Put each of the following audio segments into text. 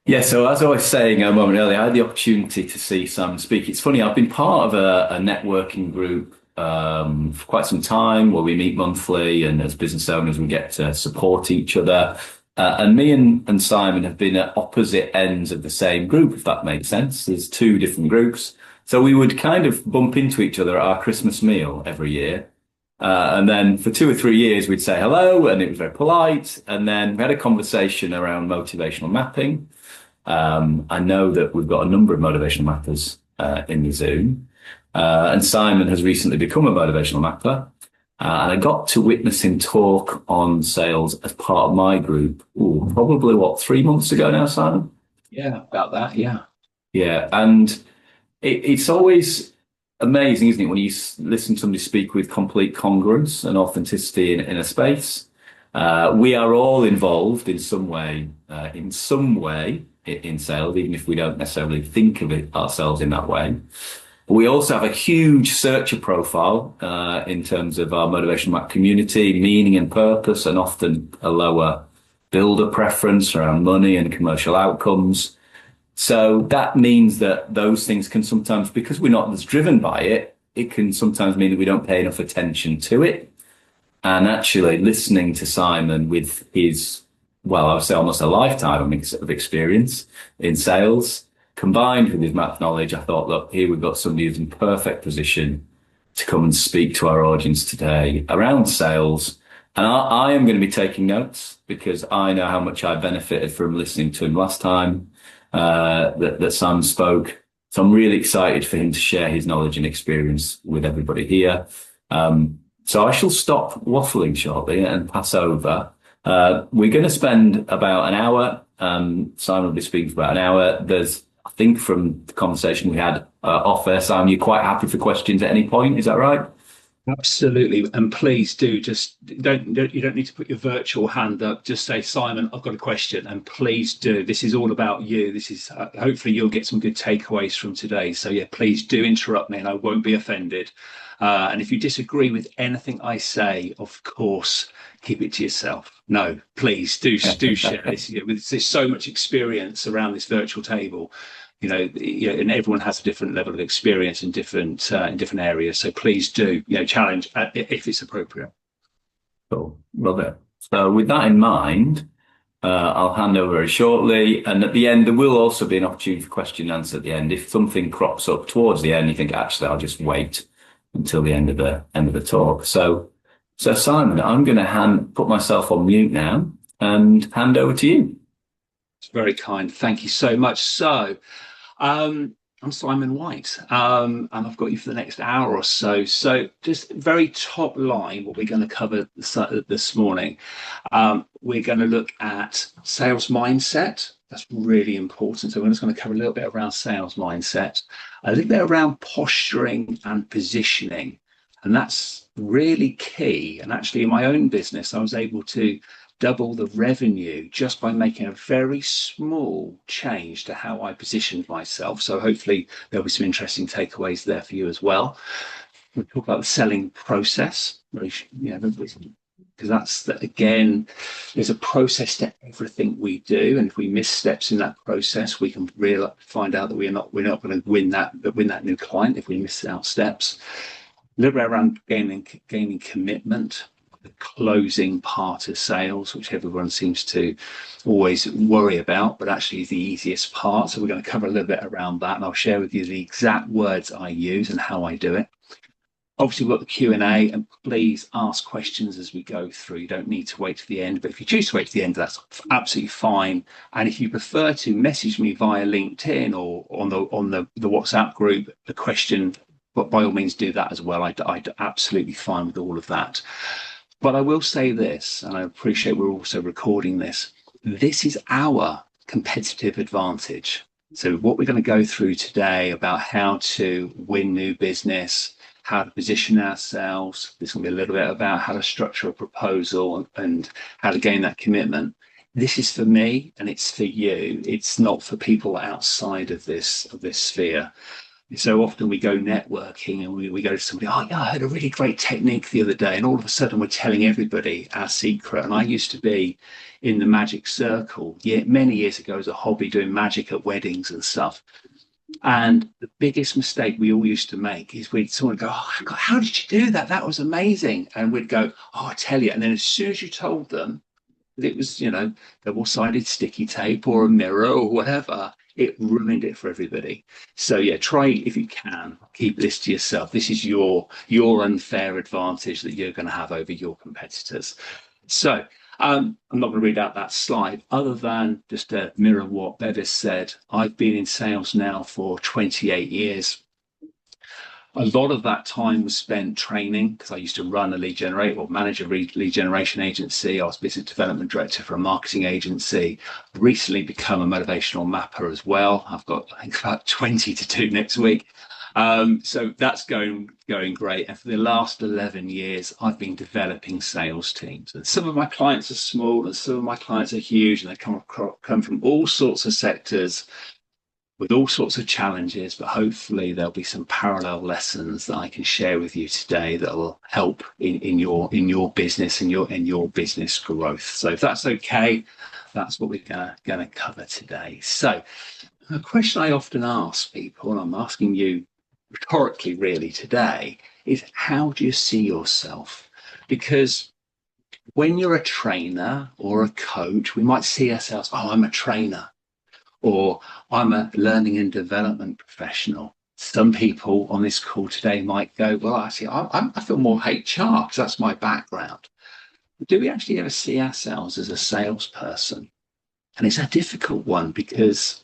Yeah, so as I was saying a moment earlier, I had the opportunity to see Sam speak. It's funny, I've been part of a networking group for quite some time where we meet monthly, and as business owners, we get to support each other. And me and Simon have been at opposite ends of the same group, if that makes sense. There's two different groups. So we would kind of bump into each other at our Christmas meal every year. And then for 2 or 3 years, we'd say hello, and it was very polite. And then we had a conversation around motivational mapping. I know that we've got a number of motivational mappers in the Zoom, and Simon has recently become a motivational mapper. And I got to witness him talk on sales as part of my group, probably 3 months ago now, Simon? Yeah, about that. Yeah. Yeah, and it's always amazing, isn't it, when you listen to somebody speak with complete congruence and authenticity in a space. We are all involved in some way in sales, even if we don't necessarily think of it ourselves in that way. We also have a huge searcher profile in terms of our motivation map community, meaning and purpose, and often a lower builder preference around money and commercial outcomes. So that means that those things can sometimes, because we're not as driven by it, it can sometimes mean that we don't pay enough attention to it. And actually listening to Simon with his, I would say almost a lifetime of experience in sales, combined with his math knowledge, I thought, look, here we've got somebody who's in perfect position to come and speak to our audience today around sales. And I am going to be taking notes because I know how much I benefited from listening to him last time that Sam spoke. So I'm really excited for him to share his knowledge and experience with everybody here. So I shall stop waffling shortly and pass over. We're going to spend about an hour. Simon will be speaking for about an hour. I think from the conversation we had off air, Simon, you're quite happy for questions at any point. Is that right? Absolutely. And please do just you don't need to put your virtual hand up. Just say, Simon, I've got a question. And please do. This is all about you. This is hopefully you'll get some good takeaways from today. So yeah, please do interrupt me and I won't be offended. And if you disagree with anything I say, of course, keep it to yourself. No, please do share this. There's so much experience around this virtual table. And everyone has a different level of experience in different areas. So please do, challenge if it's appropriate. Cool. Love it. So with that in mind, I'll hand over very shortly. And at the end, there will also be an opportunity for question and answer at the end. If something crops up towards the end, you think, actually, I'll just wait until the end of the talk. So Simon, I'm going to put myself on mute now and hand over to you. It's very kind. Thank you so much. So, I'm Simon White, and I've got you for the next hour or so. So, just very top line, what we're going to cover this morning. We're going to look at sales mindset. That's really important. So, we're just going to cover a little bit around sales mindset, a little bit around posturing and positioning. And that's really key. And actually, in my own business, I was able to double the revenue just by making a very small change to how I positioned myself. So hopefully there'll be some interesting takeaways there for you as well. We'll talk about the selling process, because again, there's a process to everything we do, and if we miss steps in that process, we can find out that we're not going to win that new client if we miss out steps. A little bit around gaining commitment, the closing part of sales, which everyone seems to always worry about, but actually is the easiest part. So we're going to cover a little bit around that, and I'll share with you the exact words I use and how I do it. Obviously, we've got the Q&A, and please ask questions as we go through. You don't need to wait to the end, but if you choose to wait to the end, that's absolutely fine. And if you prefer to message me via LinkedIn or on the WhatsApp group, the question, but by all means do that as well. I'm absolutely fine with all of that. But I will say this, and I appreciate we're also recording this. This is our competitive advantage. So what we're going to go through today about how to win new business, how to position ourselves. This will be a little bit about how to structure a proposal and how to gain that commitment. This is for me and it's for you. It's not for people outside of this sphere. So often we go networking and we go to somebody, oh yeah, I had a really great technique the other day. And all of a sudden we're telling everybody our secret. And I used to be in the magic circle many years ago as a hobby doing magic at weddings and stuff. And the biggest mistake we all used to make is we'd sort of go, oh, God, how did you do that? That was amazing. And we'd go, oh, I tell you. And then as soon as you told them, it was, double-sided sticky tape or a mirror or whatever, it ruined it for everybody. So yeah, try if you can, keep this to yourself. This is your unfair advantage that you're going to have over your competitors. So I'm not going to read out that slide other than just to mirror what Bevis said. I've been in sales now for 28 years. A lot of that time was spent training because I used to run a lead generator or manage a lead generation agency. I was business development director for a marketing agency. Recently become a motivational mapper as well. I've got, I think, about 20 to do next week. So that's going great. And for the last 11 years, I've been developing sales teams. And some of my clients are small and some of my clients are huge, and they come from all sorts of sectors with all sorts of challenges, but hopefully there'll be some parallel lessons that I can share with you today that will help in your business and your business growth. So if that's okay, that's what we're gonna cover today. So a question I often ask people, and I'm asking you rhetorically really today, is how do you see yourself? Because when you're a trainer or a coach, we might see ourselves, oh, I'm a trainer, or I'm a learning and development professional. Some people on this call today might go, well, actually, I feel more HR because that's my background. But do we actually ever see ourselves as a salesperson? And it's a difficult one because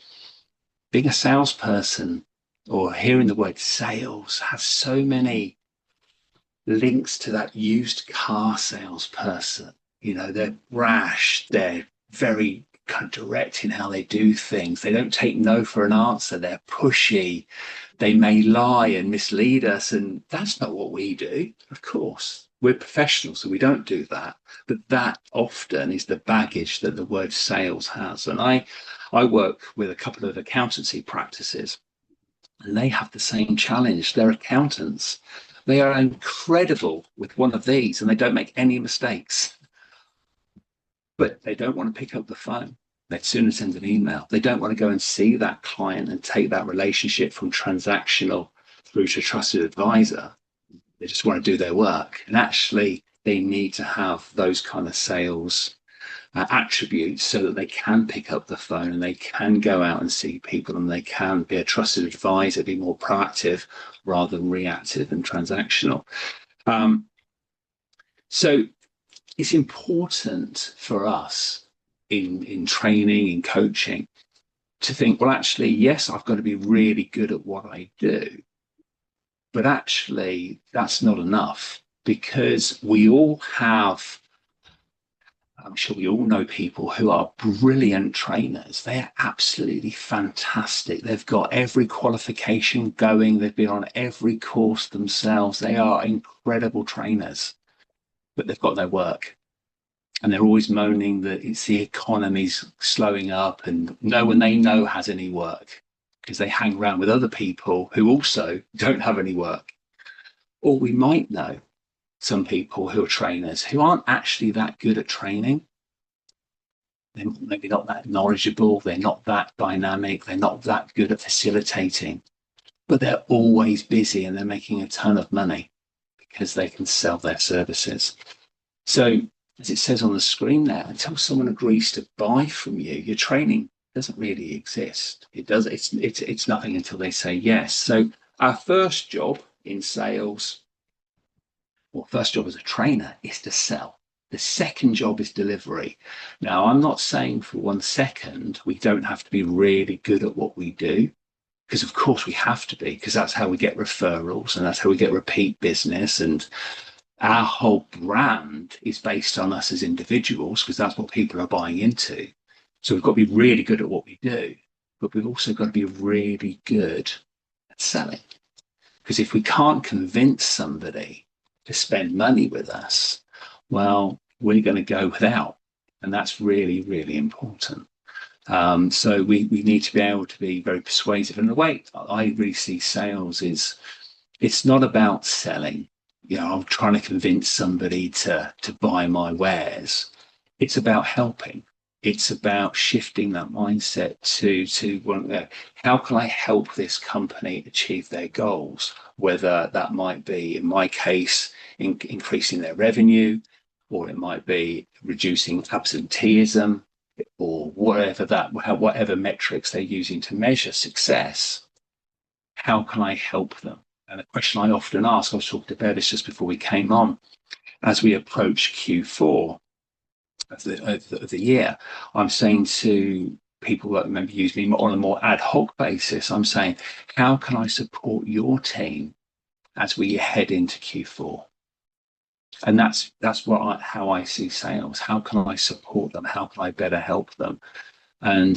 being a salesperson or hearing the word sales has so many links to that used car salesperson. They're brash, they're very kind of direct in how they do things. They don't take no for an answer. They're pushy. They may lie and mislead us. And that's not what we do. Of course, we're professionals, so we don't do that. But that often is the baggage that the word sales has. And I work with a couple of accountancy practices, and they have the same challenge. They're accountants. They are incredible with one of these, and they don't make any mistakes. But they don't want to pick up the phone. They'd sooner send an email. They don't want to go and see that client and take that relationship from transactional through to trusted advisor. They just want to do their work. And actually, they need to have those kind of sales attributes so that they can pick up the phone and they can go out and see people and they can be a trusted advisor, be more proactive rather than reactive and transactional. So it's important for us in training, in coaching, to think, well, actually, yes, I've got to be really good at what I do. But actually, that's not enough because we all have, I'm sure we all know people who are brilliant trainers. They are absolutely fantastic. They've got every qualification going. They've been on every course themselves. They are incredible trainers, but they've got no work. And they're always moaning that it's the economy's slowing up and no one they know has any work because they hang around with other people who also don't have any work. Or we might know some people who are trainers who aren't actually that good at training. They're maybe not that knowledgeable. They're not that dynamic. They're not that good at facilitating, but they're always busy and they're making a ton of money because they can sell their services. So as it says on the screen there, until someone agrees to buy from you, your training doesn't really exist. It's nothing until they say yes. So our first job in sales, or first job as a trainer, is to sell. The second job is delivery. Now, I'm not saying for 1 second we don't have to be really good at what we do, because of course we have to be, because that's how we get referrals and that's how we get repeat business. And our whole brand is based on us as individuals because that's what people are buying into. So we've got to be really good at what we do, but we've also got to be really good at selling. Because if we can't convince somebody to spend money with us, well, we're going to go without. And that's really, really important. So we need to be able to be very persuasive. And the way I really see sales is it's not about selling. You know, I'm trying to convince somebody to buy my wares. It's about helping. It's about shifting that mindset to how can I help this company achieve their goals? Whether that might be, in my case, increasing their revenue, or it might be reducing absenteeism, or whatever metrics they're using to measure success. How can I help them? And the question I often ask, I was talking about this just before we came on, as we approach Q4 of the year, I'm saying to people that maybe use me on a more ad hoc basis, I'm saying, how can I support your team as we head into Q4? And how I see sales. How can I support them? How can I better help them? And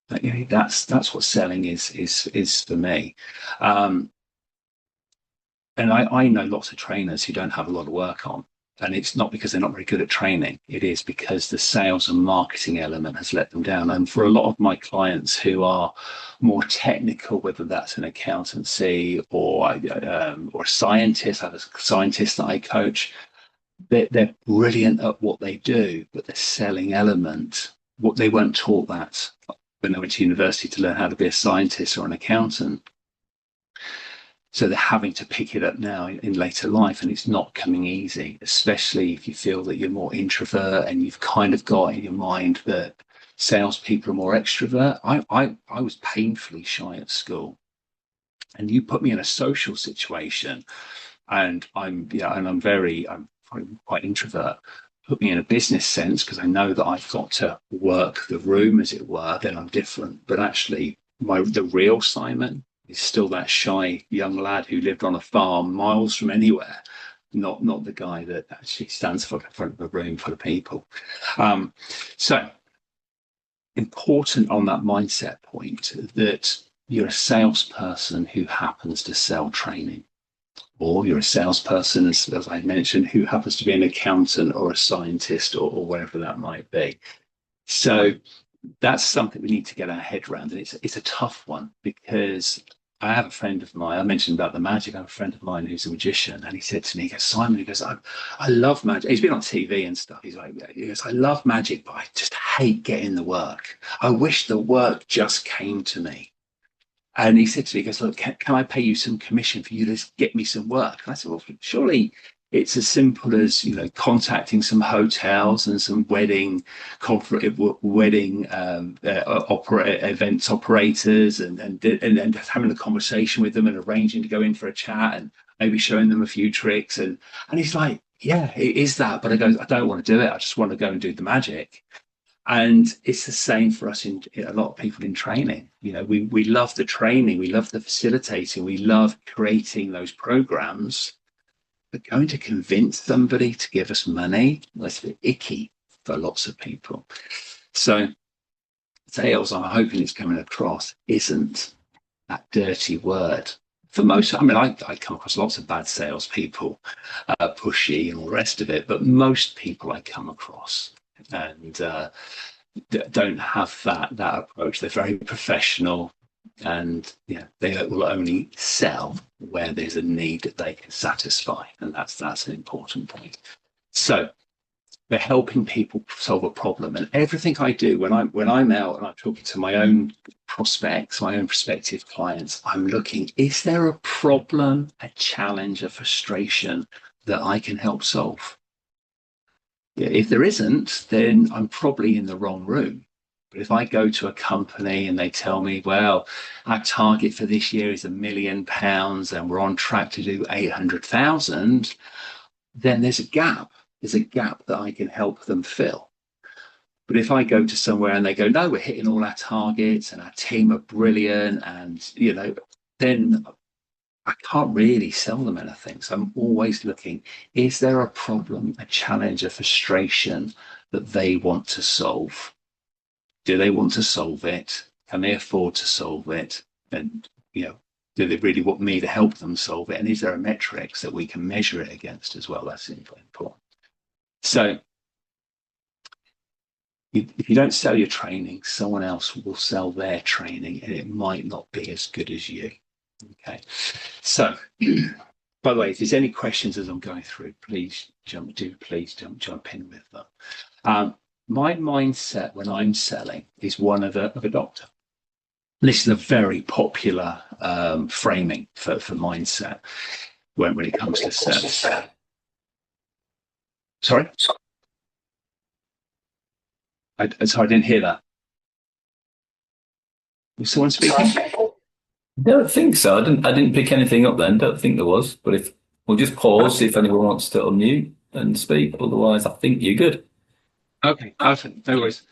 that's what selling is for me. Um, and I know lots of trainers who don't have a lot of work on. And it's not because they're not very good at training. It is because the sales and marketing element has let them down. And for a lot of my clients who are more technical, whether that's an accountancy or a scientist, I have a scientist that I coach. They're brilliant at what they do, but the selling element, what they weren't taught that when they went to university to learn how to be a scientist or an accountant. So they're having to pick it up now in later life, and it's not coming easy, especially if you feel that you're more introvert and you've kind of got in your mind that salespeople are more extrovert. I was painfully shy at school, and you put me in a social situation, and I'm quite introvert. Put me in a business sense because I know that I've got to work the room, as it were. Then I'm different, but actually, the real Simon is still that shy young lad who lived on a farm miles from anywhere, not the guy that actually stands in front of a room full of people. Um, so important on that mindset point that you're a salesperson who happens to sell training, or you're a salesperson, as I mentioned, who happens to be an accountant or a scientist or whatever that might be. So that's something we need to get our head around. And it's a tough one because I have a friend of mine, I mentioned about the magic. I have a friend of mine who's a magician, and he said to me, he goes, Simon, he goes, I love magic. He's been on TV and stuff. He's like, he goes, I love magic, but I just hate getting the work. I wish the work just came to me. And he said to me, he goes, look, can I pay you some commission for you to get me some work? And I said, well, surely it's as simple as, contacting some hotels and some events operators and having a conversation with them and arranging to go in for a chat and maybe showing them a few tricks. And he's like, yeah, it is that. But I go, I don't want to do it. I just want to go and do the magic. And it's the same for us in a lot of people in training. We love the training, we love the facilitating, we love creating those programs, but going to convince somebody to give us money, that's a bit icky for lots of people. So sales, I'm hoping it's coming across, isn't that dirty word. For most, I come across lots of bad salespeople, pushy and all the rest of it, but most people I come across and don't have that approach. They're very professional, and they will only sell where there's a need that they can satisfy, and that's an important point. So they're helping people solve a problem, and everything I do when I'm out and I'm talking to my own prospects, my own prospective clients, I'm looking: is there a problem, a challenge, a frustration that I can help solve? If there isn't, then I'm probably in the wrong room. But if I go to a company and they tell me, well, our target for this year is £1 million and we're on track to do 800,000, then there's a gap. There's a gap that I can help them fill. But if I go to somewhere and they go, no, we're hitting all our targets and our team are brilliant, and, then I can't really sell them anything. So I'm always looking: is there a problem, a challenge, a frustration that they want to solve? Do they want to solve it? Can they afford to solve it? And, do they really want me to help them solve it? And is there a metrics that we can measure it against as well? That's important. So if you don't sell your training, someone else will sell their training, and it might not be as good as you. Okay. So, by the way, if there's any questions as I'm going through, please jump in with them. My mindset when I'm selling is one of a doctor. This is a very popular framing for mindset when it comes to selling. Sorry? Sorry, I didn't hear that. Was someone speaking? I don't think so. I didn't pick anything up then. Don't think there was. But if we'll just pause, see if anyone wants to unmute and speak. Otherwise, I think you're good. Okay, no worries.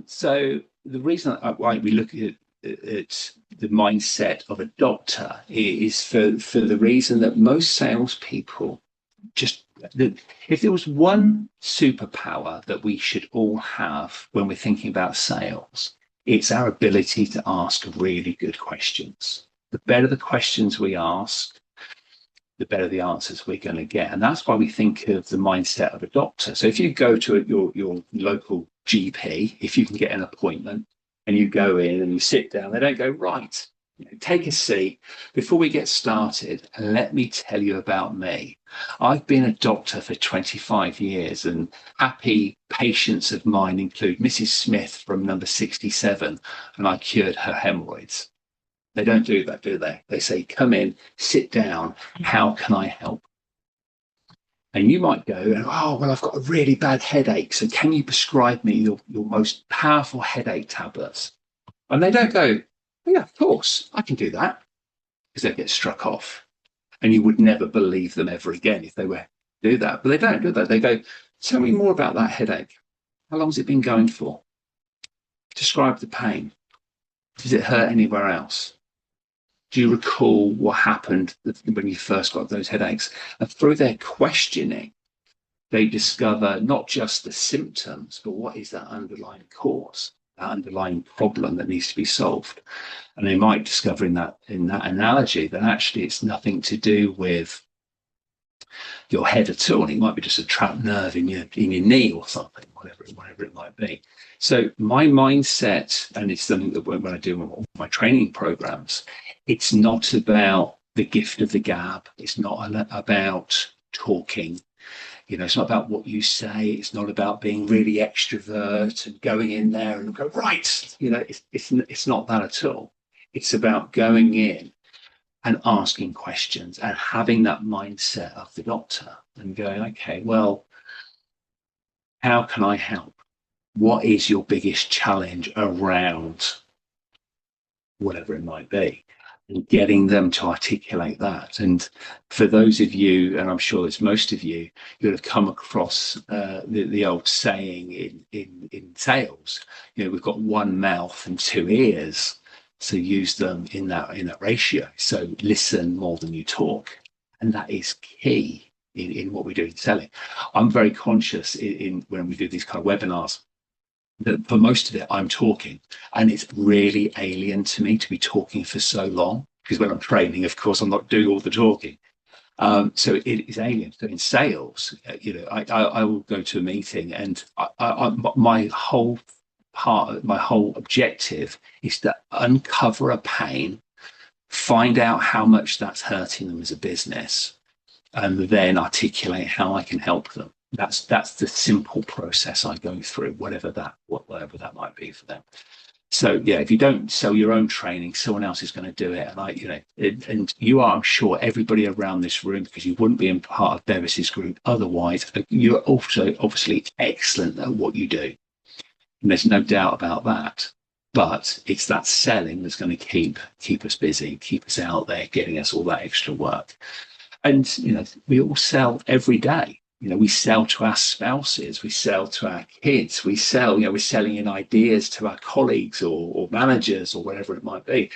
So the reason why we look at the mindset of a doctor is for the reason that most salespeople just, if there was one superpower that we should all have when we're thinking about sales, it's our ability to ask really good questions. The better the questions we ask, the better the answers we're going to get. And that's why we think of the mindset of a doctor. So if you go to your local GP, if you can get an appointment and you go in and you sit down, they don't go, right, take a seat before we get started and let me tell you about me. I've been a doctor for 25 years, and happy patients of mine include Mrs. Smith from number 67, and I cured her hemorrhoids. They don't do that, do they? They say, come in, sit down. How can I help? And you might go, oh, well, I've got a really bad headache. So can you prescribe me your most powerful headache tablets? And they don't go, yeah, of course, I can do that. Because they get struck off. And you would never believe them ever again if they were to do that. But they don't do that. They go, tell me more about that headache. How long has it been going for? Describe the pain. Does it hurt anywhere else? Do you recall what happened when you first got those headaches? And through their questioning, they discover not just the symptoms, but what is that underlying cause, that underlying problem that needs to be solved. And they might discover in that analogy that actually it's nothing to do with your head at all. It might be just a trapped nerve in your knee or something, whatever it might be. So my mindset, and it's something that when I do all my training programs, it's not about the gift of the gab. It's not about talking. It's not about what you say. It's not about being really extrovert and going in there and go, right. It's not that at all. It's about going in and asking questions and having that mindset of the doctor and going, okay, well, how can I help? What is your biggest challenge around whatever it might be? And getting them to articulate that. And for those of you, and I'm sure it's most of you, you'll have come across the old saying in sales, we've got one mouth and two ears. So use them in that ratio. So listen more than you talk. And that is key in what we do in selling. I'm very conscious in when we do these kind of webinars that for most of it, I'm talking, and it's really alien to me to be talking for so long, because when I'm training, of course, I'm not doing all the talking. So it is alien. So in sales, I will go to a meeting, and my whole objective is to uncover a pain, find out how much that's hurting them as a business, and then articulate how I can help them. That's the simple process I go through, whatever that might be for them. So yeah, if you don't sell your own training, someone else is going to do it. And and you are, I'm sure, everybody around this room, because you wouldn't be in part of Bevis's group otherwise. You're also obviously excellent at what you do, and there's no doubt about that. But it's that selling that's going to keep us busy, keep us out there, getting us all that extra work. And we all sell every day. We sell to our spouses, we sell to our kids, we sell, we're selling in ideas to our colleagues or managers or whatever it might be.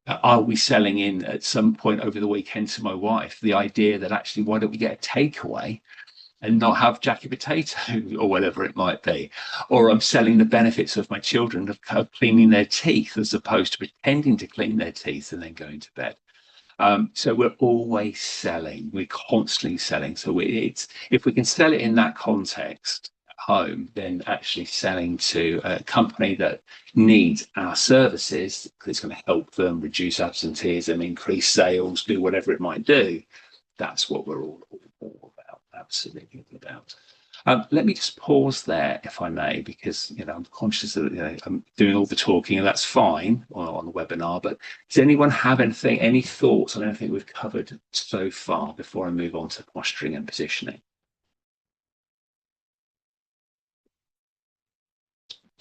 Are we selling in at some point over the weekend to my wife the idea that actually, why don't we get a takeaway and not have Jackie Potato or whatever it might be? Or I'm selling the benefits of my children of cleaning their teeth as opposed to pretending to clean their teeth and then going to bed. So we're always selling. We're constantly selling. So if we can sell it in that context, home than actually selling to a company that needs our services because it's going to help them reduce absenteeism, increase sales, do whatever it might do. That's what we're all about, absolutely about. Let me just pause there, if I may, because I'm conscious that I'm doing all the talking, and that's fine on the webinar. But does anyone have any thoughts on anything we've covered so far before I move on to posturing and positioning?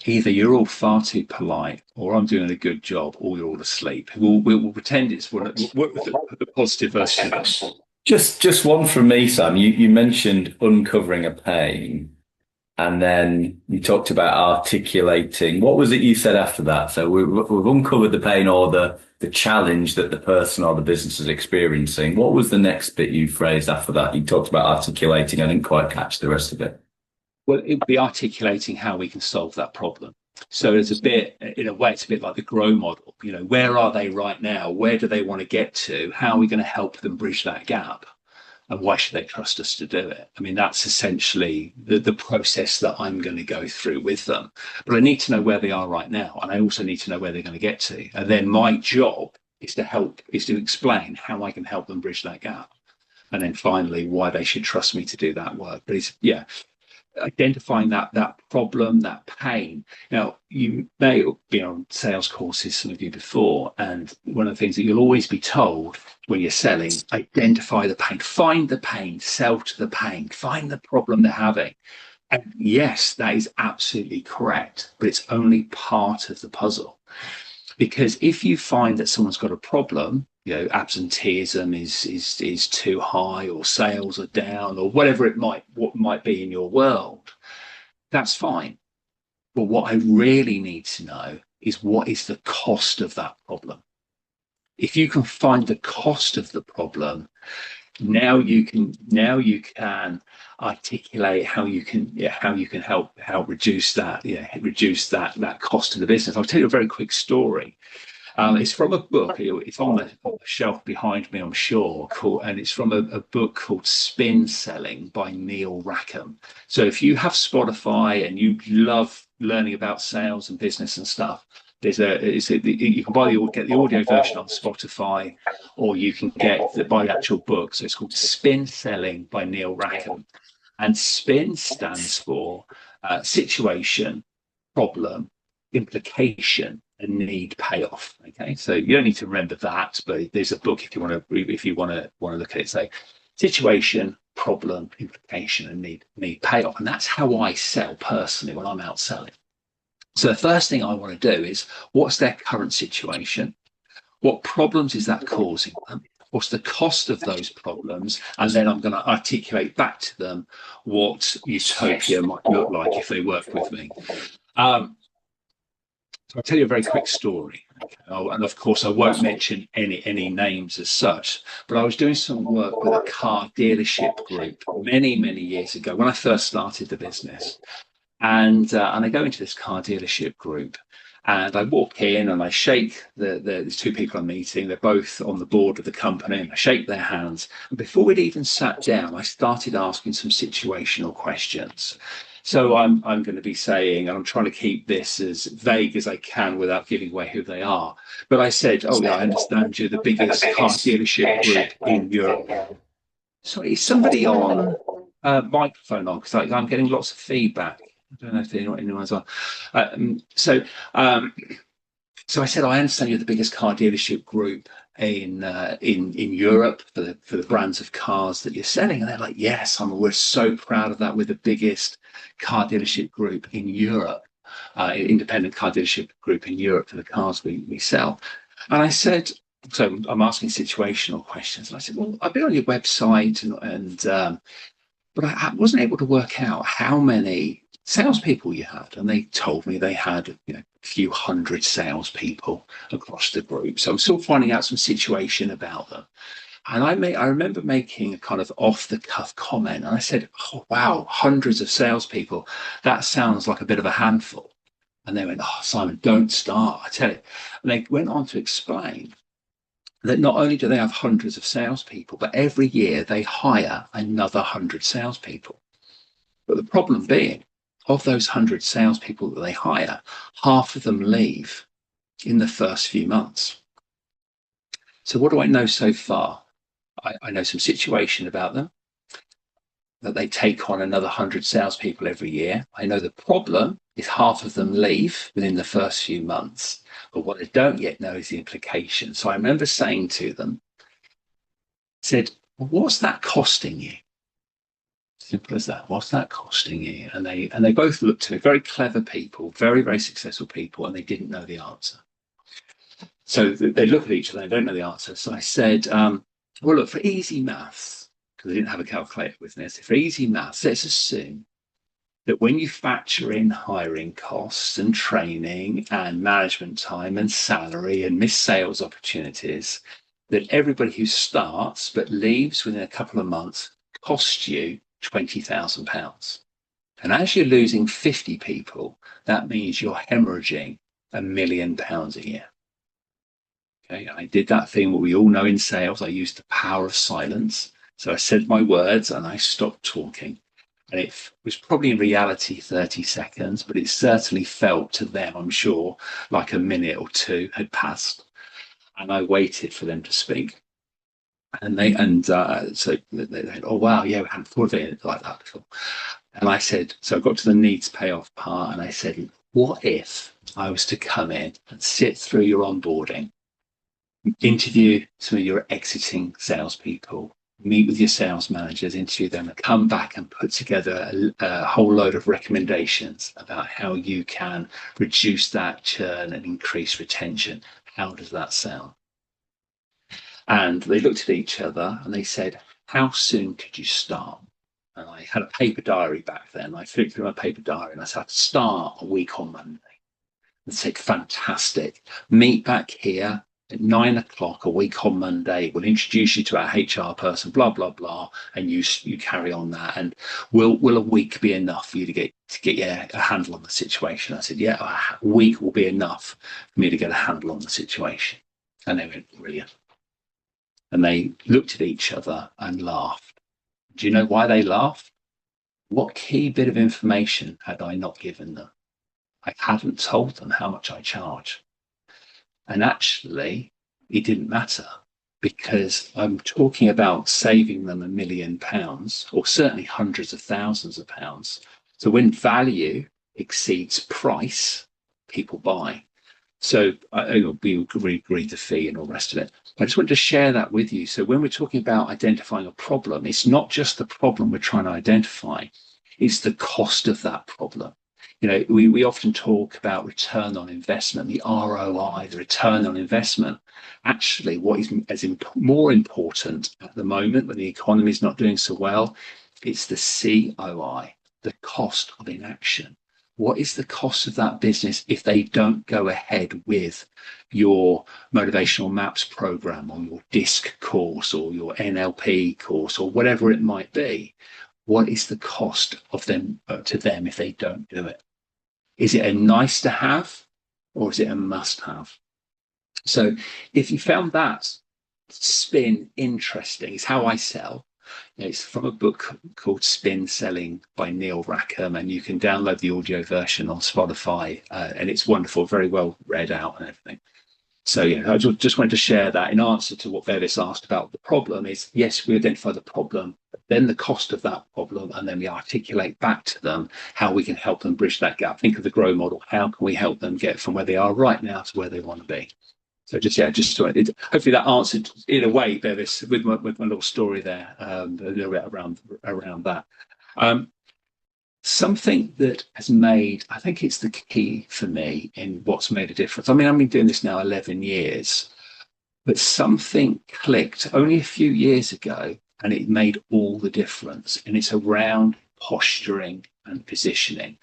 Either you're all far too polite, or I'm doing a good job, or you're all asleep. We'll pretend it's the positive version. Just one from me, Sam. You mentioned uncovering a pain, and then you talked about articulating. What was it you said after that? So we've uncovered the pain or the challenge that the person or the business is experiencing. What was the next bit you phrased after that? You talked about articulating. I didn't quite catch the rest of it. Well, it would be articulating how we can solve that problem. So it's a bit, in a way, it's a bit like the grow model. Where are they right now? Where do they want to get to? How are we going to help them bridge that gap? And why should they trust us to do it? I mean, that's essentially the process that I'm going to go through with them. But I need to know where they are right now. And I also need to know where they're going to get to. And then my job is to explain how I can help them bridge that gap. And then finally, why they should trust me to do that work. But identifying that problem, that pain. Now, you may be on sales courses, some of you before, and one of the things that you'll always be told when you're selling, identify the pain, find the pain, sell to the pain, find the problem they're having. And yes, that is absolutely correct, but it's only part of the puzzle. Because if you find that someone's got a problem, absenteeism is too high, or sales are down, or whatever what might be in your world, that's fine. But what I really need to know is, what is the cost of that problem? If you can find the cost of the problem, now you can articulate how you can help reduce that cost of the business. I'll tell you a very quick story. It's from a book. It's on the shelf behind me, I'm sure. And it's from a book called Spin Selling by Neil Rackham. So if you have Spotify and you love learning about sales and business and stuff, you can get the audio version on Spotify, or you can buy the actual book. So it's called Spin Selling by Neil Rackham. And SPIN stands for situation, problem, implication, and need payoff. Okay, so you don't need to remember that, but there's a book if you want to look at it. Say situation, problem, implication, and need payoff, and that's how I sell personally when I'm out selling. So the first thing I want to do is, what's their current situation? What problems is that causing them? What's the cost of those problems? And then I'm going to articulate back to them what utopia might look like if they work with me. So I'll tell you a very quick story. And of course, I won't mention any names as such, but I was doing some work with a car dealership group many, many years ago when I first started the business. And I go into this car dealership group, and I walk in and I shake the two people I'm meeting. They're both on the board of the company, and I shake their hands. And before we'd even sat down, I started asking some situational questions. So I'm going to be saying, and I'm trying to keep this as vague as I can without giving away who they are. But I said, "Oh yeah, I understand you're the biggest car dealership group in Europe." Sorry, is somebody on microphone on? Because I'm getting lots of feedback. I don't know if anyone's on. So I said, I understand you're the biggest car dealership group in Europe for the brands of cars that you're selling. And they're like, yes, we're so proud of that. We're the biggest car dealership group in Europe, independent car dealership group in Europe for the cars we sell. And I said, so I'm asking situational questions. And I said, well, I've been on your website but I wasn't able to work out how many salespeople you had, and they told me they had a few hundred salespeople across the group. So I'm still finding out some situation about them. And I remember making a kind of off the cuff comment, and I said, "Oh wow, hundreds of salespeople. That sounds like a bit of a handful." And they went, "Oh Simon, don't start. I tell you." And they went on to explain that not only do they have hundreds of salespeople, but every year they hire another 100 salespeople. But the problem being, of those 100 salespeople that they hire, half of them leave in the first few months. So what do I know so far? I know some situation about them, that they take on another 100 salespeople every year. I know the problem is half of them leave within the first few months. But what I don't yet know is the implication. So I remember saying to them, said, well, what's that costing you? Simple as that. What's that costing you? And they both looked at me, very clever people, very, very successful people, and they didn't know the answer. So they look at each other, they don't know the answer. So I said, well, look, for easy maths, because I didn't have a calculator with me, I said, for easy maths, let's assume that when you factor in hiring costs and training and management time and salary and missed sales opportunities, that everybody who starts but leaves within a couple of months costs you £20,000. And as you're losing 50 people, that means you're hemorrhaging £1 million a year. Okay, I did that thing what we all know in sales. I used the power of silence. So I said my words and I stopped talking. And it was probably in reality 30 seconds, but it certainly felt to them, I'm sure, like a minute or two had passed. And I waited for them to speak. And so they said, oh, wow, yeah, we hadn't thought of it like that before. And I said, so I got to the needs payoff part and I said, what if I was to come in and sit through your onboarding, interview some of your exiting salespeople, meet with your sales managers, interview them, and come back and put together a whole load of recommendations about how you can reduce that churn and increase retention. How does that sound? And they looked at each other and they said, how soon could you start? And I had a paper diary back then. I flipped through my paper diary and I said, I'd start a week on Monday. And said, fantastic. Meet back here at 9 o'clock a week on Monday. We'll introduce you to our HR person, blah, blah, blah. And you carry on that. And will a week be enough for you to get a handle on the situation? I said, yeah, a week will be enough for me to get a handle on the situation. And they went, brilliant. And they looked at each other and laughed. Do you know why they laughed? What key bit of information had I not given them? I hadn't told them how much I charge. And actually, it didn't matter because I'm talking about saving them £1 million, or certainly hundreds of thousands of pounds. So when value exceeds price, people buy. So we agreed the fee and all the rest of it. I just wanted to share that with you. So when we're talking about identifying a problem, it's not just the problem we're trying to identify, it's the cost of that problem. You know, we often talk about return on investment, the ROI, the return on investment. Actually, what is more important at the moment when the economy is not doing so well, it's the COI, the cost of inaction. What is the cost of that business if they don't go ahead with your motivational maps program or your DISC course or your NLP course or whatever it might be? What is the cost of them to them if they don't do it? Is it a nice to have or is it a must have? So if you found that spin interesting, it's how I sell. It's from a book called Spin Selling by Neil Rackham, and you can download the audio version on Spotify, and it's wonderful, very well read out and everything. So yeah, I just wanted to share that in answer to what Bevis asked about the problem is, yes, we identify the problem, then the cost of that problem, and then we articulate back to them how we can help them bridge that gap. Think of the GROW model. How can we help them get from where they are right now to where they want to be? So hopefully that answered in a way, Bevis, with my little story there, a little bit around that. Something that has made, I think it's the key for me in what's made a difference. I mean, I've been doing this now 11 years, but something clicked only a few years ago and it made all the difference. And it's around posturing and positioning.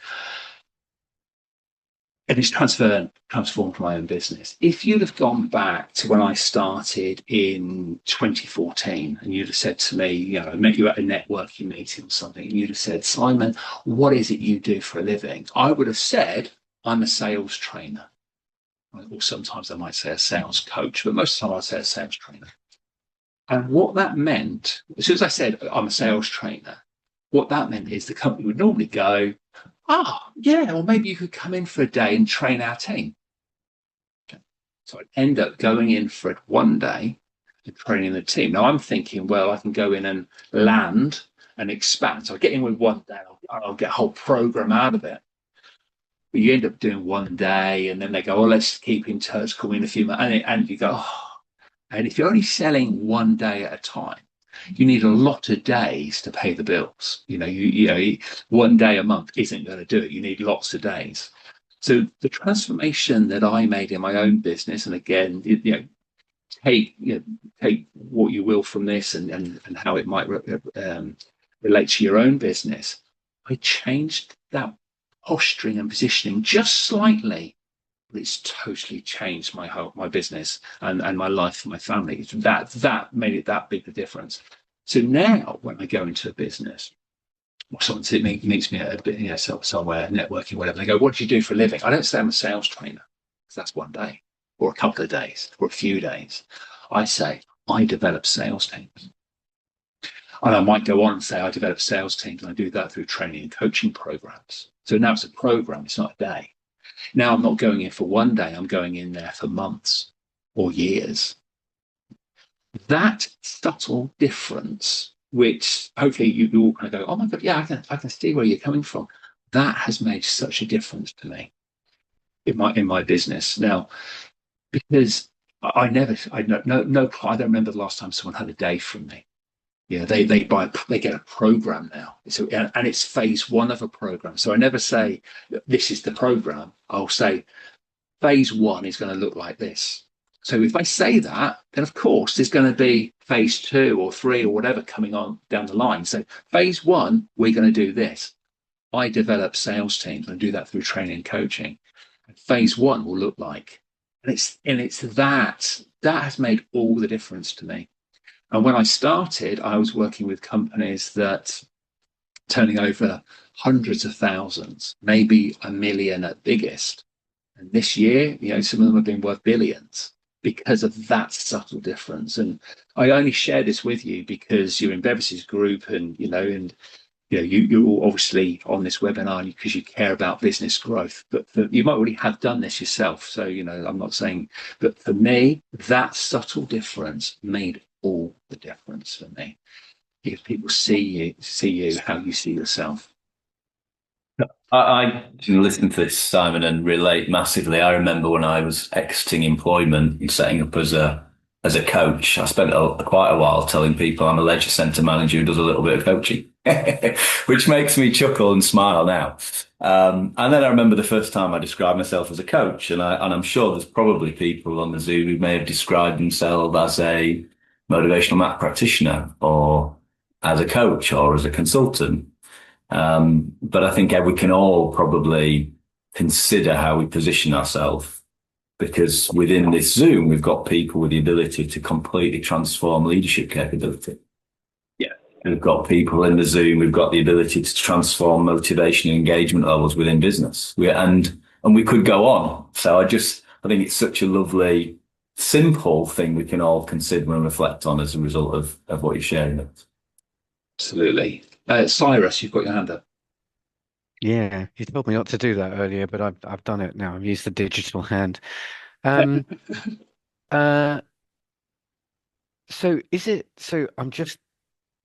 And it's transformed my own business. If you'd have gone back to when I started in 2014 and you'd have said to me, you know, I met you at a networking meeting or something, and you'd have said, Simon, what is it you do for a living? I would have said, I'm a sales trainer. Or sometimes I might say a sales coach, but most of the time I'd say a sales trainer. And what that meant, as soon as I said, I'm a sales trainer, what that meant is the company would normally go, yeah, or maybe you could come in for a day and train our team. Okay. So I'd end up going in for one day and training the team. Now I'm thinking, well, I can go in and land and expand. So I get in with one day, I'll get a whole program out of it. But you end up doing one day, and then they go, "Oh, let's keep in touch. Call me in a few months," and you go, "Oh." And if you're only selling one day at a time, you need a lot of days to pay the bills. One day a month isn't going to do it. You need lots of days. So the transformation that I made in my own business, and again, take what you will from this, and how it might relate to your own business. I changed that posturing and positioning just slightly, but it's totally changed my business and my life and my family. That made it that big a difference. So now when I go into a business, or someone meets me at a bit, somewhere networking, whatever, they go, "What do you do for a living?" I don't say I'm a sales trainer, because that's one day or a couple of days or a few days. I say I develop sales teams. And I might go on and say I develop sales teams, and I do that through training and coaching programs. So now it's a program, it's not a day. Now I'm not going in for one day, I'm going in there for months or years. That subtle difference, which hopefully you all kind of go, "Oh my God, yeah, I can see where you're coming from." That has made such a difference to me in my business. Now, because I never, I no, I don't remember the last time someone had a day from me. Yeah, they get a program now. So, and it's phase one of a program. So I never say this is the program. I'll say phase one is going to look like this. So if I say that, then of course there's going to be phase two or three or whatever coming on down the line. So phase one, we're going to do this. I develop sales teams and do that through training and coaching. And phase one will look like, and it's that has made all the difference to me. And when I started, I was working with companies that turning over hundreds of thousands, maybe a million at biggest. And this year, some of them have been worth billions because of that subtle difference. And I only share this with you because you're in Bevis's group, and you're obviously on this webinar because you care about business growth, but you might already have done this yourself. So, I'm not saying, but for me, that subtle difference made all the difference for me. If people see you how you see yourself. I can listen to this, Simon, and relate massively. I remember when I was exiting employment and setting up as a coach. I spent quite a while telling people I'm a leisure centre manager who does a little bit of coaching, which makes me chuckle and smile now. And then I remember the first time I described myself as a coach, and I'm sure there's probably people on the Zoom who may have described themselves as a motivational map practitioner, or as a coach, or as a consultant. But I think we can all probably consider how we position ourselves, because within this Zoom, we've got people with the ability to completely transform leadership capability. Yeah. We've got people in the Zoom, we've got the ability to transform motivation and engagement levels within business. And we could go on. So I think it's such a lovely, simple thing we can all consider and reflect on as a result of what you're sharing. Absolutely. Cyrus, you've got your hand up. Yeah, you told me not to do that earlier, but I've done it now. I've used the digital hand. Um, uh, so I'm just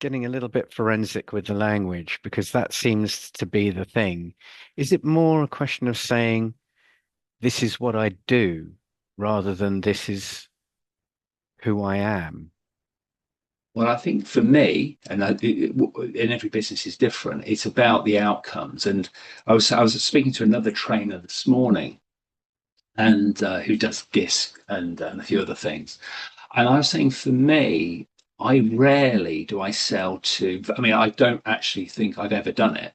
getting a little bit forensic with the language, because that seems to be the thing. Is it more a question of saying this is what I do rather than this is who I am? Well, I think for me, and in every business is different, it's about the outcomes. And I was speaking to another trainer this morning, and who does DISC and a few other things. And I was saying, for me, I rarely do I sell to. I mean, I don't actually think I've ever done it.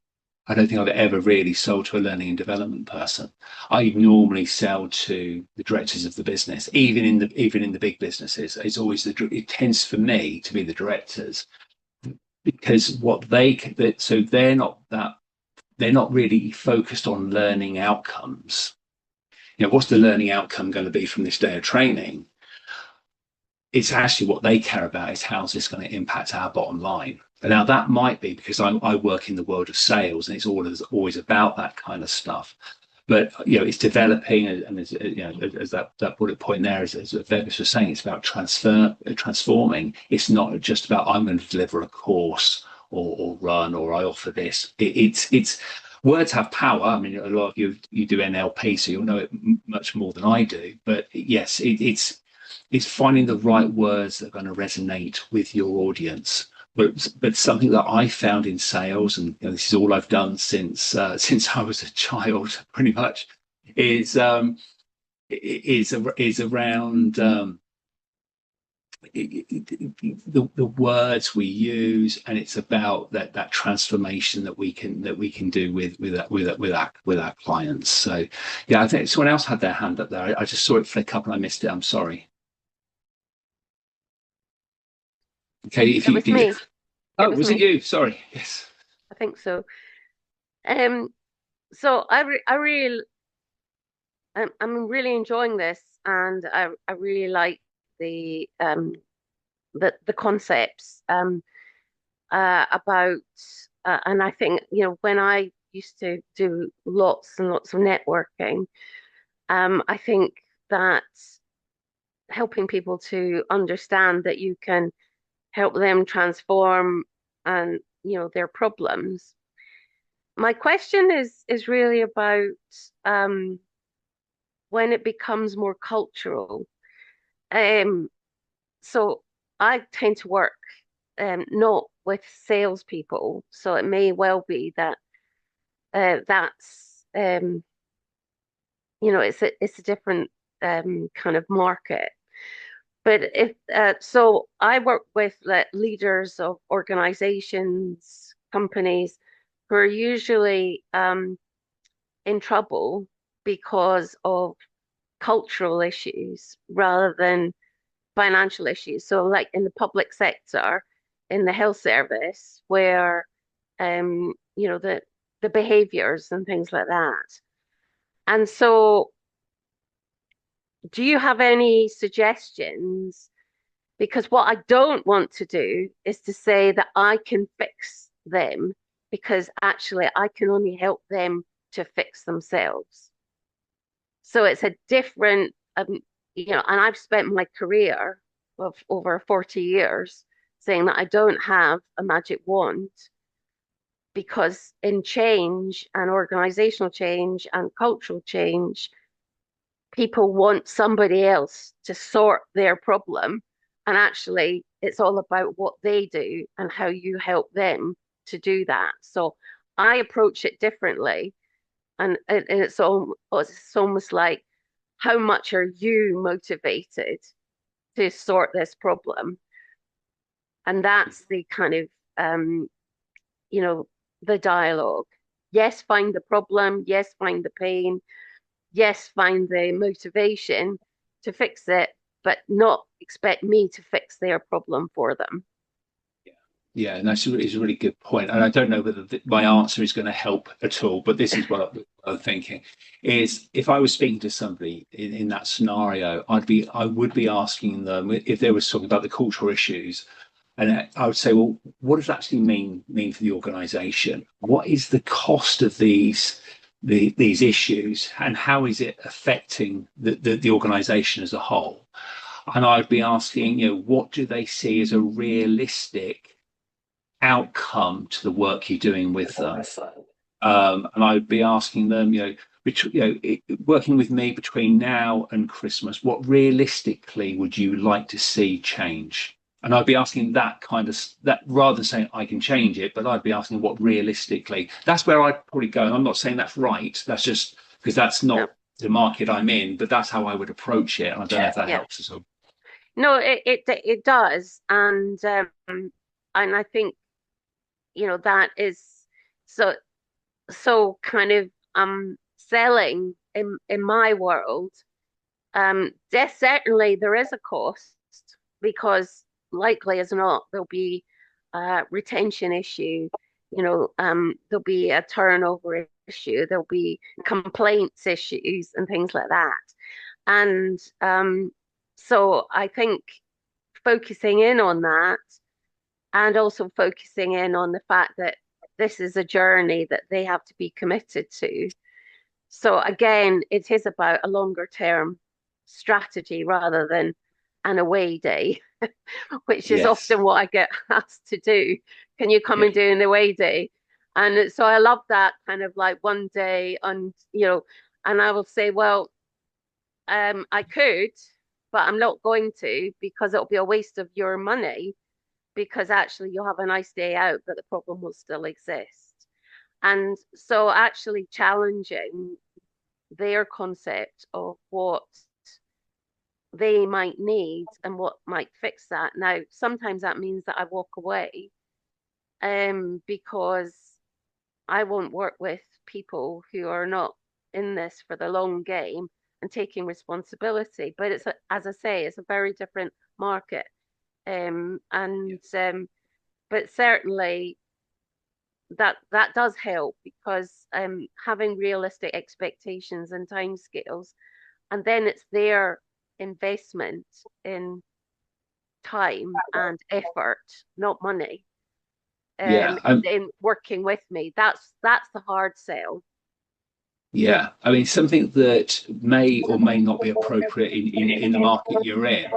I don't think I've ever really sold to a learning and development person. I normally sell to the directors of the business, even in the big businesses. It's always it tends for me to be the directors, because they're not really focused on learning outcomes. What's the learning outcome going to be from this day of training? It's actually what they care about is how's this going to impact our bottom line. Now that might be because I work in the world of sales, and it's always about that kind of stuff. But it's developing, and as as that bullet point there, as Vegas was saying, it's about transforming. It's not just about I'm going to deliver a course or run or I offer this. It's words have power. I mean, a lot of you do NLP, so you'll know it much more than I do. But yes, it's finding the right words that are going to resonate with your audience. But something that I found in sales, and this is all I've done since I was a child, pretty much, is around the words we use, and it's about that transformation that we can do with our clients. So yeah, I think someone else had their hand up there. I just saw it flick up and I missed it. I'm sorry. Okay, if It was me. oh, It was it me. you? Sorry. Yes. I think so. So I really I'm really enjoying this, and I really like the the concepts about and I think when I used to do lots and lots of networking, I think that helping people to understand that you can help them transform and their problems. My question is really about when it becomes more cultural. Um, so I tend to work not with salespeople, so it may well be that that's it's a different kind of market. But if so, I work with leaders of organizations, companies who are usually in trouble because of cultural issues rather than financial issues. So, like in the public sector, in the health service, where the behaviors and things like that. And so, do you have any suggestions? Because what I don't want to do is to say that I can fix them, because actually I can only help them to fix themselves. So it's a different, and I've spent my career of over 40 years saying that I don't have a magic wand, because in change and organizational change and cultural change, people want somebody else to sort their problem. And actually, it's all about what they do and how you help them to do that. So I approach it differently. And it's almost like, how much are you motivated to sort this problem? And that's the kind of, you know, the dialogue. Yes, find the problem. Yes, find the pain. Yes, find the motivation to fix it, but not expect me to fix their problem for them. Yeah, and that's a really good point. And I don't know whether my answer is going to help at all, but this is what I'm thinking: is if I was speaking to somebody in that scenario, I would be asking them if they were talking about the cultural issues, and I would say, well, what does it actually mean for the organisation? What is the cost of these issues, and how is it affecting the organisation as a whole? And I'd be asking, what do they see as a realistic outcome to the work you're doing with them? And I'd be asking them, working with me between now and Christmas, what realistically would you like to see change? And I'd be asking that rather than saying I can change it, but I'd be asking what realistically. That's where I'd probably go. And I'm not saying that's right. That's just because that's not the market I'm in, but that's how I would approach it. And I don't know if that helps at all. No, it does, and I think that is so kind of selling in my world. Certainly there is a cost, because likely as not there'll be a retention issue. There'll be a turnover issue. There'll be complaints issues and things like that. And so I think focusing in on that and also focusing in on the fact that this is a journey that they have to be committed to. So again, it is about a longer term strategy rather than an away day, which is Yes. often what I get asked to do. Can you come Yeah. and do an away day? And so I love that kind of like one day, and and I will say, well, I could, but I'm not going to, because it'll be a waste of your money, because actually you'll have a nice day out, but the problem will still exist. And so actually challenging their concept of what they might need and what might fix that. Now, sometimes that means that I walk away, because I won't work with people who are not in this for the long game and taking responsibility. But as I say, it's a very different market. And but certainly that does help, because having realistic expectations and timescales, and then it's their investment in time and effort, not money, Yeah. in working with me. That's the hard sell. Yeah, I mean, something that may or may not be appropriate in the market you're in,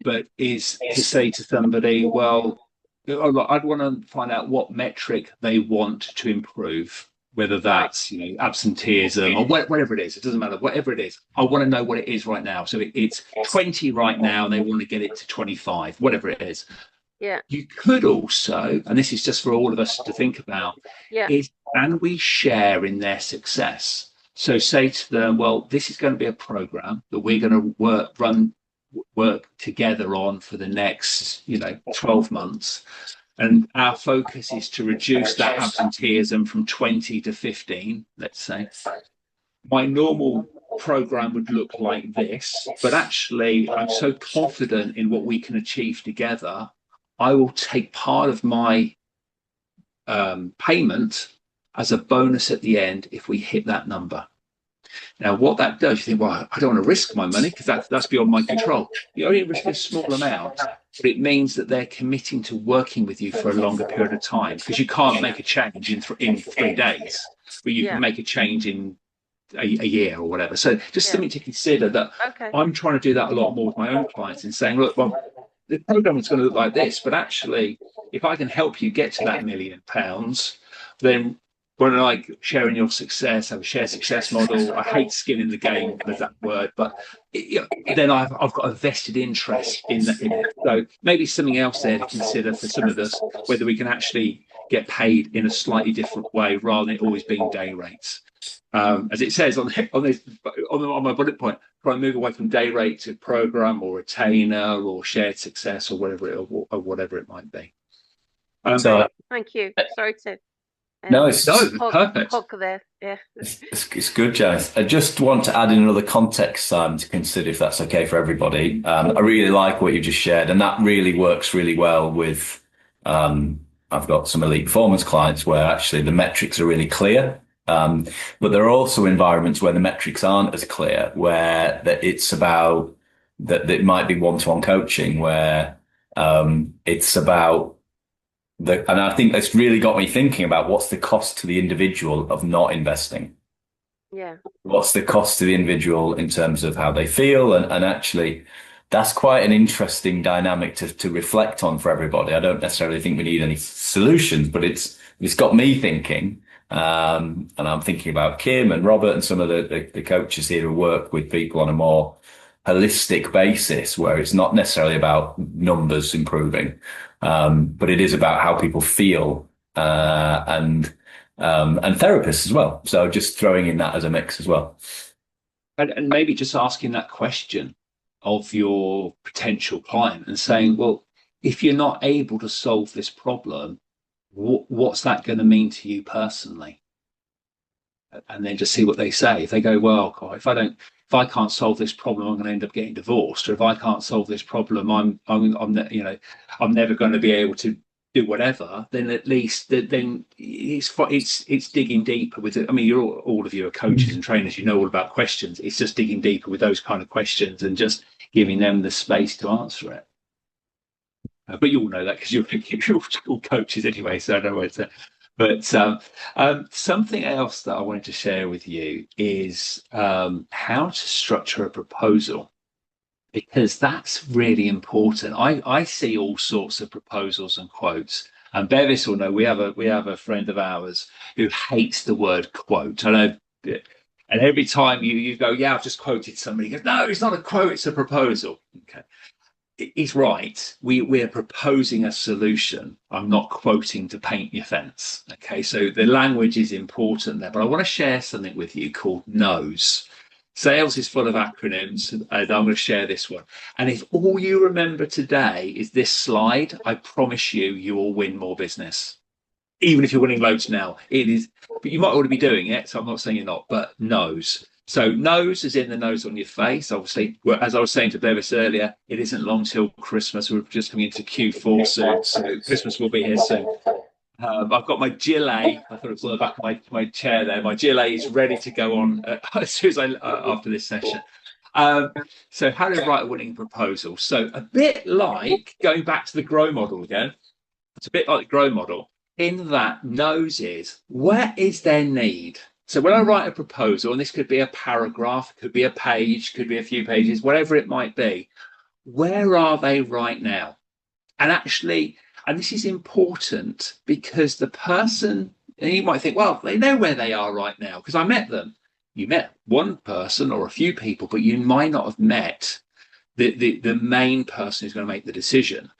but is to say to somebody, well, oh, look, I'd want to find out what metric they want to improve, whether Right. that's, absenteeism or whatever it is. It doesn't matter, whatever it is. I want to know what it is right now. So it's 20 right now, and they want to get it to 25, whatever it is. Yeah. You could also, and this is just for all of us to think about, Yeah. is can we share in their success? So say to them, well, this is going to be a program that we're going to work together on for the next, 12 months. And our focus is to reduce that absenteeism from 20 to 15, let's say. My normal program would look like this, but actually, I'm so confident in what we can achieve together. I will take part of my payment as a bonus at the end if we hit that number. Now, what that does, you think, well, I don't want to risk my money because that's beyond my control. You only risk a small amount, but it means that they're committing to working with you for a longer period of time, because you can't make a change in 3 days, but you can make a change in a year or whatever. So just something to consider, that Okay. I'm trying to do that a lot more with my own clients, and saying, look, well, the program is going to look like this, but actually, if I can help you get to that £1 million, then when I like sharing your success, have a shared success model. I hate skin in the game, there's that word, but then I've got a vested interest in it. So maybe something else there to consider for some of us, whether we can actually get paid in a slightly different way rather than it always being day rates. As it says on my bullet point, try and move away from day rate to program or retainer or shared success or whatever it might be. So Thank you. Sorry to no, it's perfect. hog there. Yeah. It's good, Janice. I just want to add in another context to consider, if that's okay for everybody. I really like what you just shared, and that really works really well with. I've got some elite performance clients where actually the metrics are really clear, but there are also environments where the metrics aren't as clear, where it's about that it might be one-to-one coaching, where it's about. And I think that's really got me thinking about what's the cost to the individual of not investing. Yeah. What's the cost to the individual in terms of how they feel? And actually, that's quite an interesting dynamic to reflect on for everybody. I don't necessarily think we need any solutions, but it's got me thinking. And I'm thinking about Kim and Robert and some of the coaches here who work with people on a more holistic basis, where it's not necessarily about numbers improving, but it is about how people feel, and therapists as well. So just throwing in that as a mix as well. And maybe just asking that question of your potential client and saying, well, if you're not able to solve this problem, what's that going to mean to you personally? And then just see what they say. If they go, well, God, if I can't solve this problem, I'm going to end up getting divorced. Or if I can't solve this problem, I'm never going to be able to do whatever. Then at least then it's digging deeper with it. I mean, all of you are coaches and trainers. You know all about questions. It's just digging deeper with those kind of questions and just giving them the space to answer it. But you all know that because you're all coaches anyway, so I don't know what to. But something else that I wanted to share with you is how to structure a proposal, because that's really important. I see all sorts of proposals and quotes. And Bevis will know we have a friend of ours who hates the word quote. I know, and every time you go, yeah, I've just quoted somebody. He goes, no, it's not a quote, it's a proposal. Okay, he's right. We're proposing a solution. I'm not quoting to paint your fence. Okay, so the language is important there. But I want to share something with you called NOS. Sales is full of acronyms, and I'm going to share this one. And if all you remember today is this slide, I promise you will win more business. Even if you're winning loads now, it is, but you might already be doing it. So I'm not saying you're not, but NOS. So nose is in the nose on your face. Obviously, as I was saying to Bevis earlier, it isn't long till Christmas. We're just coming into Q4 soon, so Christmas will be here soon. I've got my gilet. I thought it was on the back of my chair there. My gilet is ready to go on as soon as after this session. So how to write a winning proposal. So a bit like going back to the grow model again. It's a bit like the grow model in that nose is where is their need? So when I write a proposal, and this could be a paragraph, could be a page, could be a few pages, whatever it might be, where are they right now? And actually, and this is important because the person, and you might think, well, they know where they are right now because I met them. You met one person or a few people, but you might not have met the main person who's going to make the decision.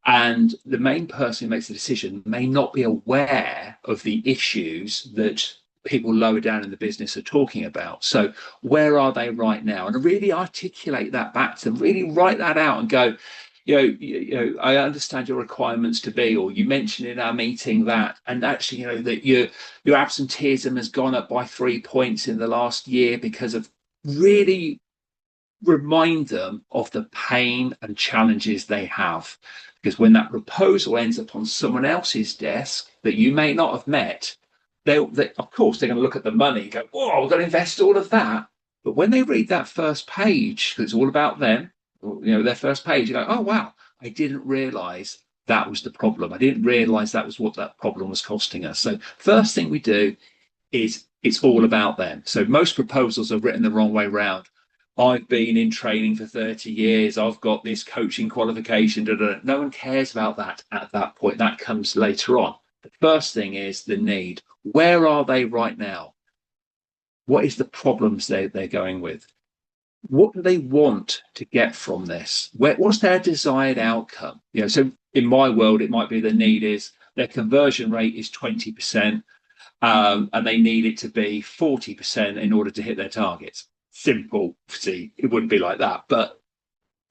And the main person who makes the decision may not be aware of the issues that people lower down in the business are talking about. So where are they right now? And really articulate that back to them, really write that out and go, I understand your requirements to be, or you mentioned in our meeting that, and actually, that your absenteeism has gone up by 3 points in the last year because of really remind them of the pain and challenges they have. Because when that proposal ends up on someone else's desk that you may not have met, they of course, they're going to look at the money and go, oh, we've got to invest all of that. But when they read that first page, because it's all about them, their first page, you go, oh, wow, I didn't realize that was the problem. I didn't realize that was what that problem was costing us. So first thing we do is it's all about them. So most proposals are written the wrong way round. I've been in training for 30 years. I've got this coaching qualification. No one cares about that at that point. That comes later on. The first thing is the need. Where are they right now? What is the problems they're going with? What do they want to get from this? What's their desired outcome? So in my world, it might be the need is their conversion rate is 20%, and they need it to be 40% in order to hit their targets. Simple. See, it wouldn't be like that, but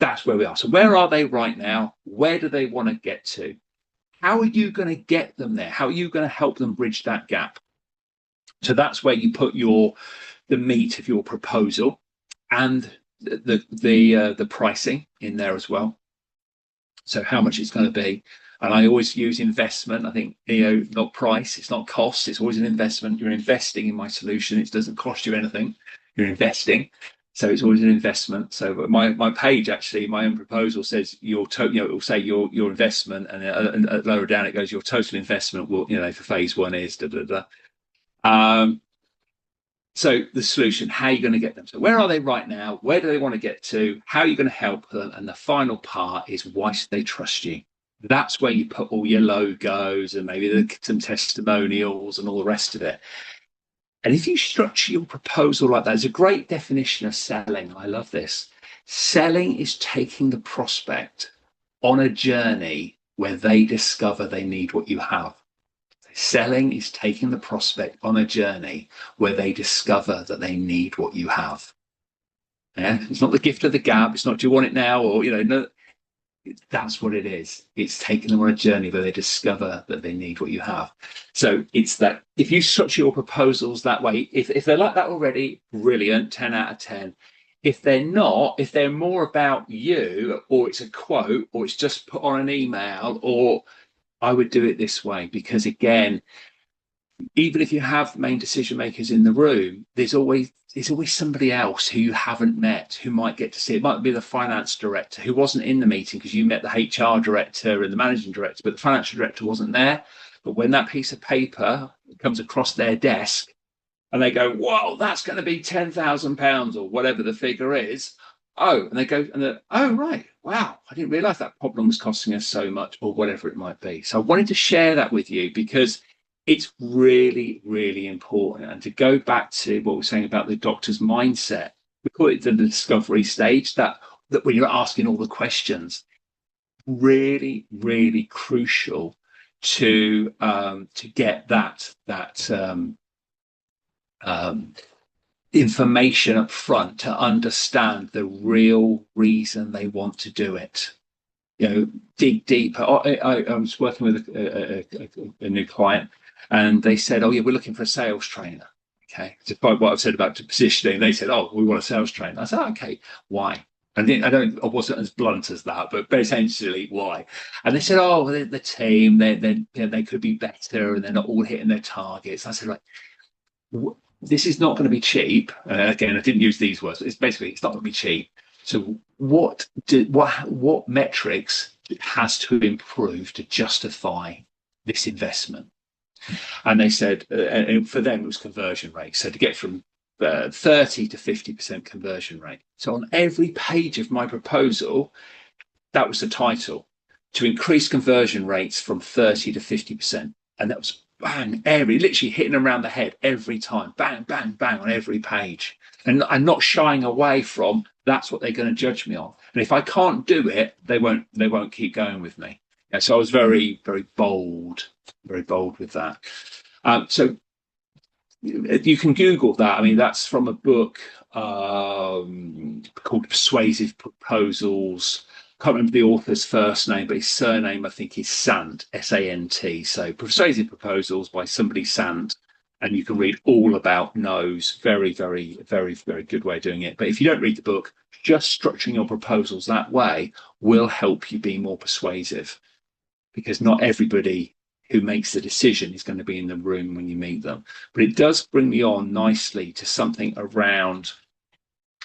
that's where we are. So where are they right now? Where do they want to get to? How are you going to get them there? How are you going to help them bridge that gap? So that's where you put the meat of your proposal and the pricing in there as well. So how much it's going to be. And I always use investment. I think, not price, it's not cost, it's always an investment. You're investing in my solution. It doesn't cost you anything. You're investing. So it's always an investment. So my page, actually, my own proposal says your it will say your investment, and lower down it goes your total investment will, for phase one is So the solution, how are you going to get them? So where are they right now? Where do they want to get to? How are you going to help them? And the final part is, why should they trust you? That's where you put all your logos and maybe some testimonials and all the rest of it. And if you structure your proposal like that, there's a great definition of selling. I love this. Selling is taking the prospect on a journey where they discover they need what you have. Selling is taking the prospect on a journey where they discover that they need what you have. Yeah, it's not the gift of the gab. It's not, do you want it now? Or, no, that's what it is. It's taking them on a journey where they discover that they need what you have. So it's that if you structure your proposals that way, if they're like that already, brilliant, 10 out of 10. If they're not, if they're more about you, or it's a quote, or it's just put on an email, or I would do it this way, because again, even if you have main decision makers in the room, there's always somebody else who you haven't met who might get to see. It might be the finance director who wasn't in the meeting because you met the HR director and the managing director, but the financial director wasn't there. But when that piece of paper comes across their desk and they go, "Whoa, that's going to be £10,000 or whatever the figure is." Oh, and they go, and they're, "Oh, right. Wow. I didn't realize that problem was costing us so much," or whatever it might be. So I wanted to share that with you because it's really, really important. And to go back to what we're saying about the doctor's mindset, we call it the discovery stage, that when you're asking all the questions, really, really crucial to get that information up front to understand the real reason they want to do it. Dig deeper. I was working with a new client, and they said, "Oh yeah, we're looking for a sales trainer." Okay, despite what I've said about the positioning, they said, "Oh, we want a sales trainer." I said, "Okay, why?" I wasn't as blunt as that, but essentially, why? And they said, "Oh, the team, they could be better, and they're not all hitting their targets." I said, "Right, this is not going to be cheap." Again, I didn't use these words. It's not going to be cheap. So what metrics has to improve to justify this investment? And they said, and for them it was conversion rate. So to get from 30 to 50% conversion rate. So on every page of my proposal, that was the title: to increase conversion rates from 30 to 50%. And that was bang, literally hitting them around the head every time, bang, bang, bang on every page. And I'm not shying away from that's what they're going to judge me on. And if I can't do it, they won't keep going with me. Yeah, so I was very, very bold with that. So you can Google that. I mean, that's from a book called Persuasive Proposals. Can't remember the author's first name, but his surname, I think, is Sant, S-A-N-T. So Persuasive Proposals by somebody Sant. And you can read all about no's. Very, very, very, very good way of doing it. But if you don't read the book, just structuring your proposals that way will help you be more persuasive, because not everybody who makes the decision is going to be in the room when you meet them. But it does bring me on nicely to something around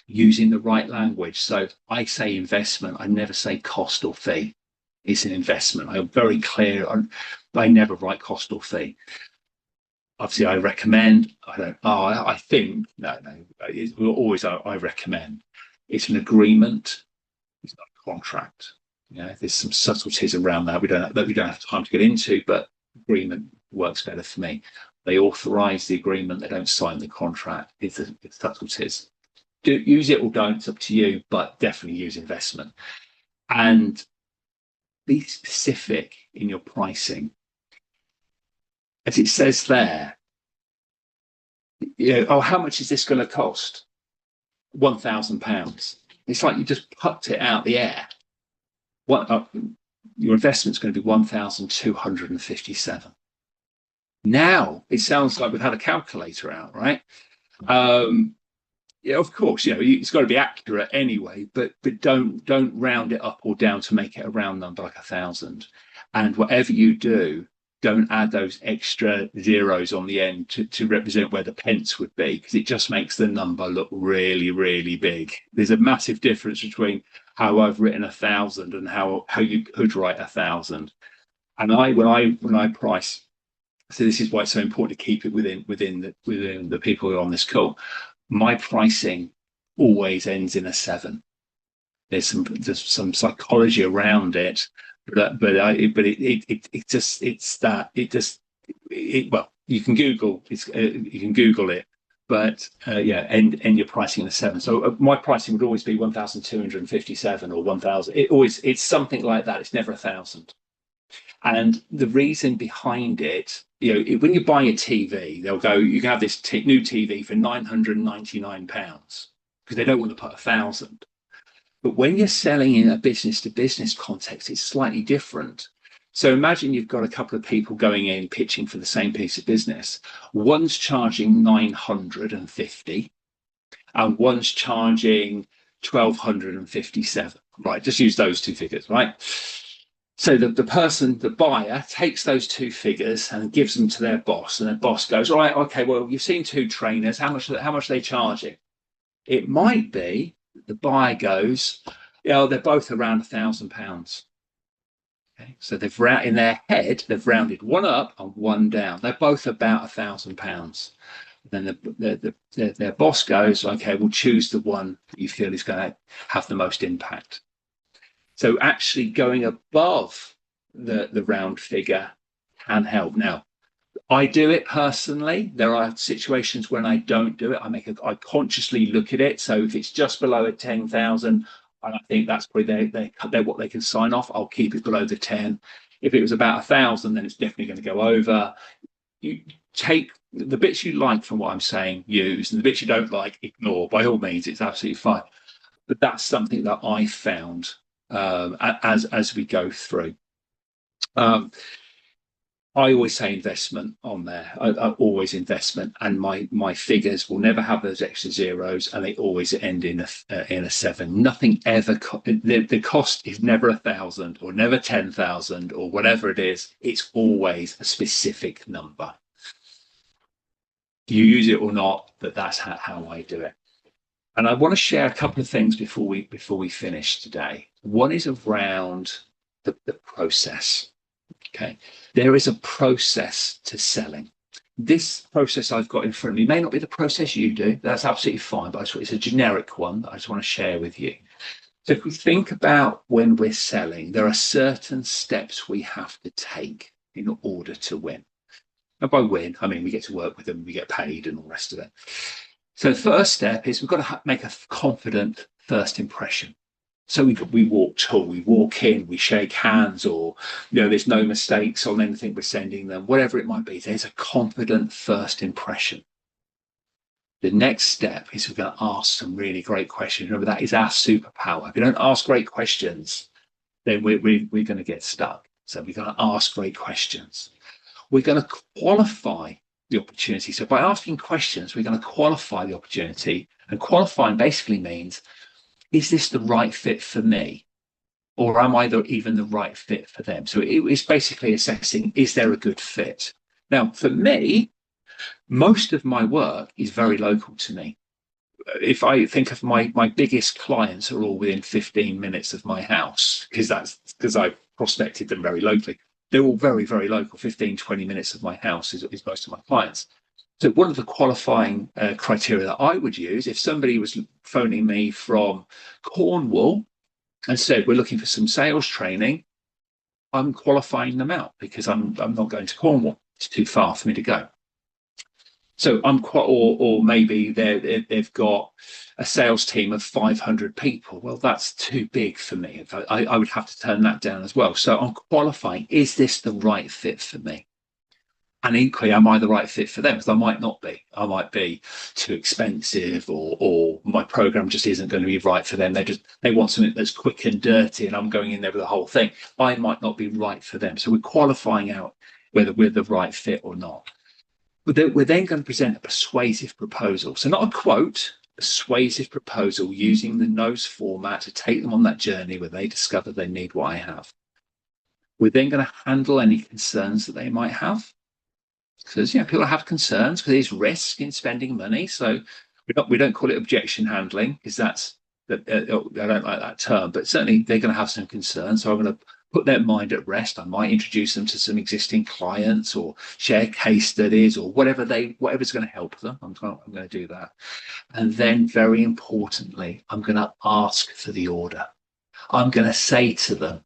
using the right language. So I say investment, I never say cost or fee. It's an investment. I'm very clear. I never write cost or fee. Obviously, I recommend. I don't. Oh, I think. No. It's always I recommend. It's an agreement. It's not a contract. There's some subtleties around that we don't have time to get into, but agreement works better for me. They authorise the agreement. They don't sign the contract. It's subtleties. Use it or don't. It's up to you, but definitely use investment and be specific in your pricing. As it says there, how much is this going to cost? £1,000. It's like you just plucked it out the air. Your investment's going to be 1,257. Now it sounds like we've had a calculator out, right? Of course, it's got to be accurate anyway, but don't round it up or down to make it a round number like 1,000. And whatever you do, don't add those extra zeros on the end to represent where the pence would be, because it just makes the number look really, really big. There's a massive difference between how I've written 1,000 and how you could write 1,000. And when I price, so this is why it's so important to keep it within the people who are on this call. My pricing always ends in a 7. There's some psychology around it, but you can Google it, but end your pricing in a 7. So my pricing would always be 1,257 or 1,000. It's something like that. It's never 1,000. And the reason behind it, when you buy a TV, they'll go, you can have this new TV for £999 because they don't want to put 1,000. But when you're selling in a business to business context, it's slightly different. So imagine you've got a couple of people going in pitching for the same piece of business. One's charging 950 and one's charging 1,257. Right, just use those two figures, right? So the buyer takes those two figures and gives them to their boss, and their boss goes, all right, okay, well, you've seen two trainers. How much are they charging? It might be the buyer goes, they're both around £1,000. Okay, so in their head, they've rounded one up and one down. They're both about £1,000. Then their boss goes, okay, we'll choose the one that you feel is going to have the most impact. So actually going above the round figure can help. Now, I do it personally. There are situations when I don't do it. I consciously look at it. So if it's just below a 10,000, and I think that's probably they're what they can sign off, I'll keep it below the 10. If it was about 1,000, then it's definitely going to go over. You take the bits you like from what I'm saying, use, and the bits you don't like, ignore. By all means, it's absolutely fine. But that's something that I found as we go through. I always say investment on there. I always investment, and my figures will never have those extra zeros, and they always end in a 7. Nothing ever. The cost is never 1,000 or never 10,000 or whatever it is. It's always a specific number. You use it or not, but that's how I do it. And I want to share a couple of things before we finish today. One is around the process. Okay, there is a process to selling. This process I've got in front of me may not be the process you do. That's absolutely fine, but it's a generic one that I just want to share with you. So if we think about when we're selling, there are certain steps we have to take in order to win. And by win, I mean we get to work with them, we get paid and all the rest of it. So the first step is we've got to make a confident first impression. So we walk tall, we walk in, we shake hands, or there's no mistakes on anything we're sending them, whatever it might be. There's a confident first impression. The next step is we're going to ask some really great questions. Remember, that is our superpower. If you don't ask great questions, then we're going to get stuck. So we're going to ask great questions. We're going to qualify the opportunity. So by asking questions, we're going to qualify the opportunity. And qualifying basically means, is this the right fit for me? Or am I even the right fit for them? So it's basically assessing, is there a good fit? Now, for me, most of my work is very local to me. If I think of my biggest clients are all within 15 minutes of my house, because I've prospected them very locally. They're all very, very local. 15, 20 minutes of my house is most of my clients. So one of the qualifying criteria that I would use, if somebody was phoning me from Cornwall and said, we're looking for some sales training, I'm qualifying them out because I'm not going to Cornwall. It's too far for me to go. So or maybe they've got a sales team of 500 people. Well, that's too big for me. I would have to turn that down as well. So I'm qualifying, is this the right fit for me? And equally, am I the right fit for them? Because I might not be. I might be too expensive, or my program just isn't going to be right for them. They want something that's quick and dirty, and I'm going in there with the whole thing. I might not be right for them. So we're qualifying out whether we're the right fit or not. We're then going to present a persuasive proposal. So not a quote, a persuasive proposal using the nose format to take them on that journey where they discover they need what I have. We're then going to handle any concerns that they might have. Because people have concerns because there's risk in spending money. So we don't call it objection handling because I don't like that term. But certainly they're going to have some concerns. So I'm going to put their mind at rest. I might introduce them to some existing clients or share case studies or whatever's going to help them. I'm going to do that. And then very importantly, I'm going to ask for the order. I'm going to say to them,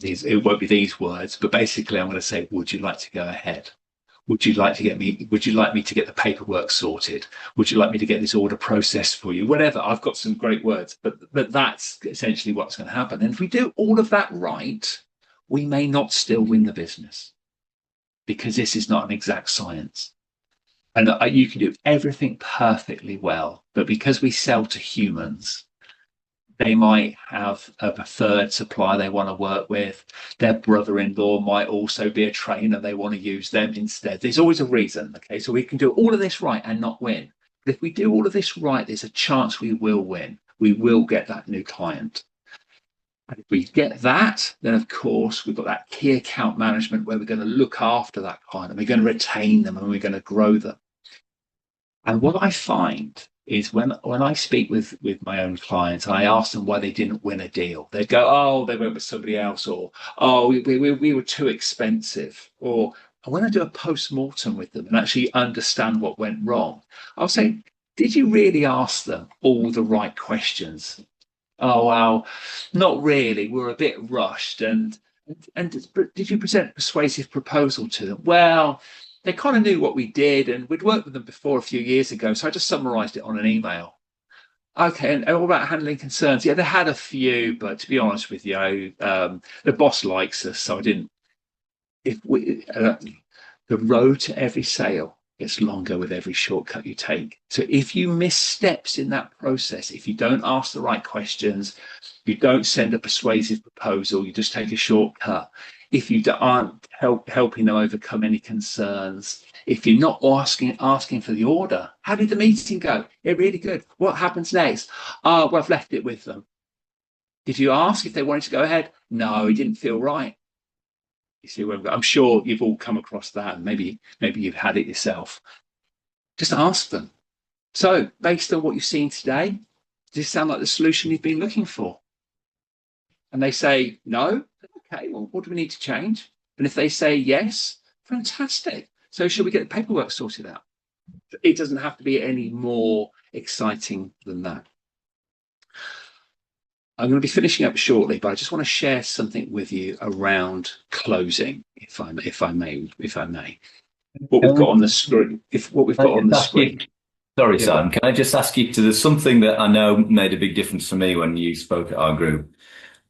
it won't be these words, but basically I'm going to say, would you like to go ahead? Would you like me to get the paperwork sorted? Would you like me to get this order processed for you? Whatever. I've got some great words, but that's essentially what's going to happen. And if we do all of that right, we may not still win the business because this is not an exact science. And you can do everything perfectly well, but because we sell to humans, they might have a preferred supplier they want to work with. Their brother-in-law might also be a trainer. They want to use them instead. There's always a reason. Okay, so we can do all of this right and not win. But if we do all of this right, there's a chance we will win. We will get that new client. And if we get that, then of course we've got that key account management where we're going to look after that client and we're going to retain them and we're going to grow them. And what I find is when I speak with my own clients, I ask them why they didn't win a deal. They go, oh, they went with somebody else, or oh, we were too expensive. Or when I do a post-mortem with them and actually understand what went wrong, I'll say, did you really ask them all the right questions? Oh, well, not really. We're a bit rushed. And did you present a persuasive proposal to them? Well, they kind of knew what we did, and we'd worked with them before a few years ago, so I just summarised it on an email. Okay, and all about handling concerns. Yeah, they had a few, but to be honest with you, the boss likes us, so I didn't. If we, the road to every sale gets longer with every shortcut you take. So if you miss steps in that process, if you don't ask the right questions, you don't send a persuasive proposal, you just take a shortcut. If you aren't helping them overcome any concerns, if you're not asking for the order, how did the meeting go? Yeah, really good. What happens next? Oh, well, I've left it with them. Did you ask if they wanted to go ahead? No, it didn't feel right. You see, I'm sure you've all come across that, and maybe you've had it yourself. Just ask them. So, based on what you've seen today, does this sound like the solution you've been looking for? And they say no. Okay, well, what do we need to change? And if they say yes, fantastic. So, should we get the paperwork sorted out? It doesn't have to be any more exciting than that. I'm going to be finishing up shortly, but I just want to share something with you around closing, if I may. What we've got on the screen. Sorry, Simon. Can I just ask you there's something that I know made a big difference for me when you spoke at our group.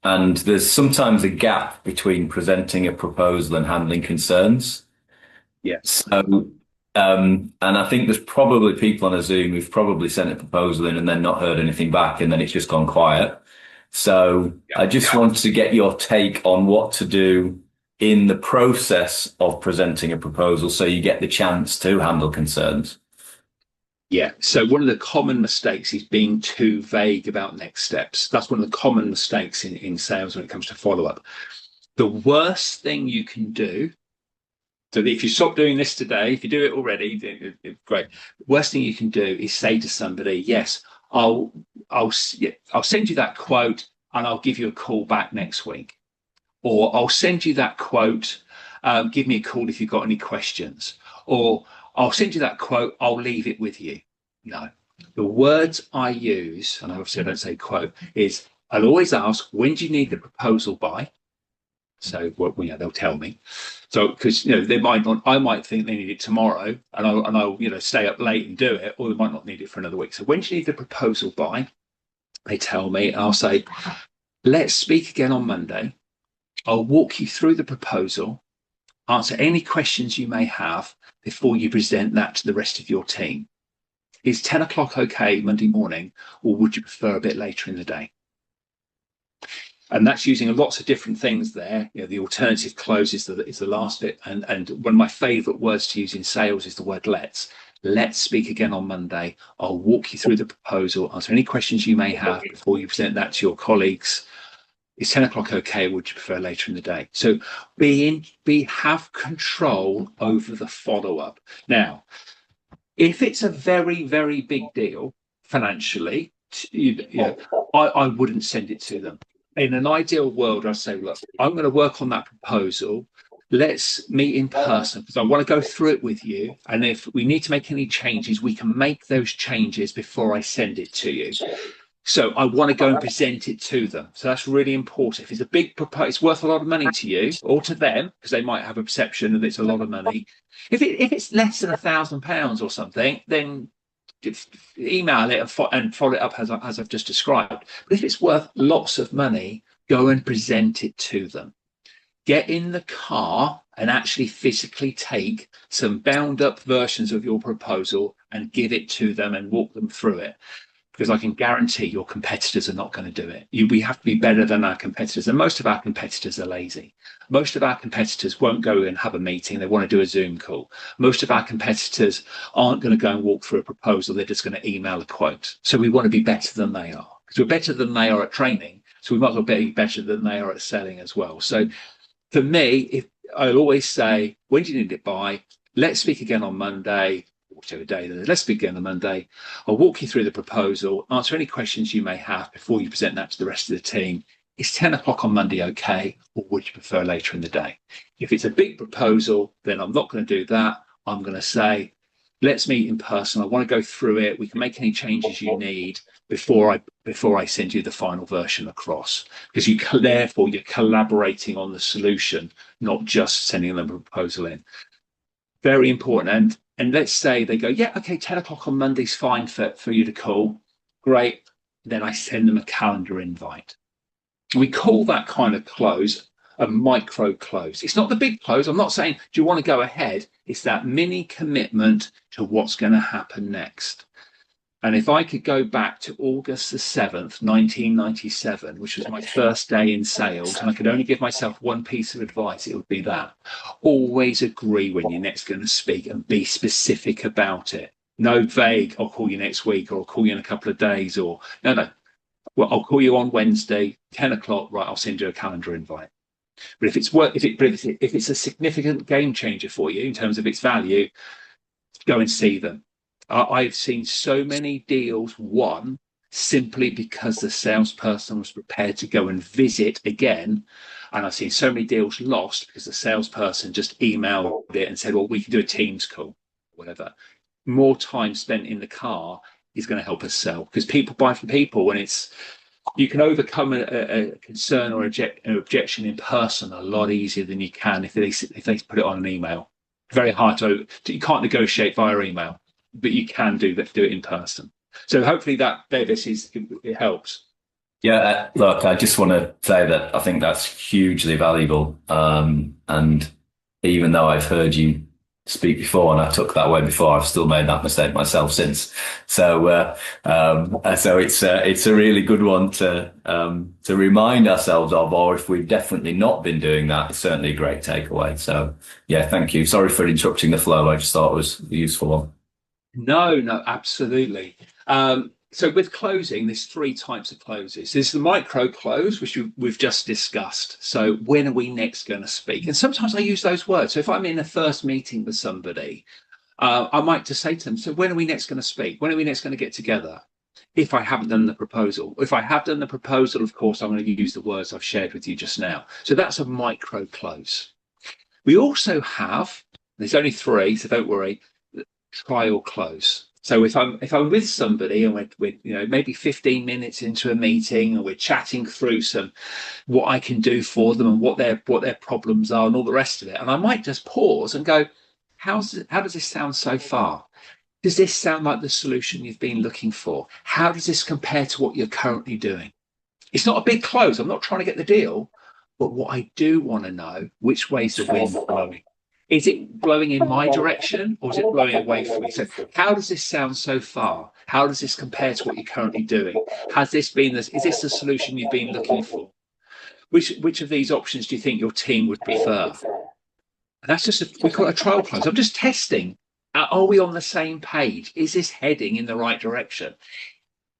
And there's sometimes a gap between presenting a proposal and handling concerns. Yes. So, and I think there's probably people on a Zoom who've probably sent a proposal in and then not heard anything back, and then it's just gone quiet. So I just want to get your take on what to do in the process of presenting a proposal so you get the chance to handle concerns. Yeah. So one of the common mistakes is being too vague about next steps. That's one of the common mistakes in sales when it comes to follow-up. The worst thing you can do, so if you stop doing this today, if you do it already, great. The worst thing you can do is say to somebody, yes, I'll send you that quote and I'll give you a call back next week. Or I'll send you that quote, give me a call if you've got any questions. Or I'll send you that quote, I'll leave it with you. No. The words I use, and obviously I don't say quote, is I'll always ask, when do you need the proposal by? So they'll tell me. So because they might not, I might think they need it tomorrow, and I'll stay up late and do it, or they might not need it for another week. So when do you need the proposal by? They tell me, and I'll say, let's speak again on Monday. I'll walk you through the proposal, answer any questions you may have before you present that to the rest of your team. Is 10 o'clock okay Monday morning, or would you prefer a bit later in the day? And that's using lots of different things there. The alternative close is the last bit. And one of my favourite words to use in sales is the word let's. Let's speak again on Monday. I'll walk you through the proposal, answer any questions you may have before you present that to your colleagues. Is 10 o'clock okay? Would you prefer later in the day? So have control over the follow-up. Now, if it's a very, very big deal financially, I wouldn't send it to them. In an ideal world, I'd say, look, I'm going to work on that proposal. Let's meet in person because I want to go through it with you. And if we need to make any changes, we can make those changes before I send it to you. So I want to go and present it to them. So that's really important. If it's a big proposal, it's worth a lot of money to you or to them, because they might have a perception that it's a lot of money. If it's less than £1,000 or something, then email it and follow it up as I've just described. But if it's worth lots of money, go and present it to them. Get in the car and actually physically take some bound up versions of your proposal and give it to them and walk them through it. Because I can guarantee your competitors are not going to do it. We have to be better than our competitors. And most of our competitors are lazy. Most of our competitors won't go and have a meeting. They want to do a Zoom call. Most of our competitors aren't going to go and walk through a proposal. They're just going to email a quote. So we want to be better than they are. Because we're better than they are at training. So we might as well be better than they are at selling as well. So for me, if I'll always say, when do you need it by? Let's speak again on Monday, whichever day. Let's speak again on Monday. I'll walk you through the proposal, answer any questions you may have before you present that to the rest of the team. Is 10 o'clock on Monday okay, or would you prefer later in the day? If it's a big proposal, then I'm not going to do that. I'm going to say, let's meet in person. I want to go through it. We can make any changes you need before I send you the final version across, because therefore you're collaborating on the solution, not just sending them a proposal in. Very important. And let's say they go, yeah, okay, 10 o'clock on Monday's fine for you to call. Great. Then I send them a calendar invite. We call that kind of close a micro close. It's not the big close. I'm not saying, do you want to go ahead? It's that mini commitment to what's going to happen next. And if I could go back to August the 7th, 1997, which was my first day in sales, and I could only give myself one piece of advice, it would be that. Always agree when you're next going to speak and be specific about it. No vague, I'll call you next week, or I'll call you in a couple of days, or no. Well, I'll call you on Wednesday, 10 o'clock, right, I'll send you a calendar invite. But if it's a significant game changer for you in terms of its value, go and see them. I've seen so many deals won simply because the salesperson was prepared to go and visit again. And I've seen so many deals lost because the salesperson just emailed it and said, well, we can do a Teams call, whatever. More time spent in the car is going to help us sell, because people buy from people. When you can overcome a concern or an objection in person a lot easier than you can if they put it on an email. Very hard you can't negotiate via email, but you can do it in person. So hopefully that, Davis, it helps. Yeah, look, I just want to say that I think that's hugely valuable. And even though I've heard you speak before and I took that way before, I've still made that mistake myself since. So it's a really good one to remind ourselves of, or if we've definitely not been doing that, it's certainly a great takeaway. So yeah, thank you. Sorry for interrupting the flow. I just thought it was a useful one. No, absolutely. So with closing, there's three types of closes. There's the micro close, which we've just discussed. So when are we next going to speak? And sometimes I use those words. So if I'm in a first meeting with somebody, I might just say to them, so when are we next going to speak? When are we next going to get together? If I haven't done the proposal. If I have done the proposal, of course, I'm going to use the words I've shared with you just now. So that's a micro close. We also have, there's only three, so don't worry, trial close. So if I'm with somebody and we're maybe 15 minutes into a meeting and we're chatting through what I can do for them and what their problems are and all the rest of it, and I might just pause and go, how does this sound so far? Does this sound like the solution you've been looking for? How does this compare to what you're currently doing? It's not a big close. I'm not trying to get the deal, but what I do want to know, which way's the wind blowing? Is it blowing in my direction or is it blowing away from me? So how does this sound so far? How does this compare to what you're currently doing? Is this the solution you've been looking for? Which of these options do you think your team would prefer? And that's we call it a trial close. I'm just testing. Are we on the same page? Is this heading in the right direction?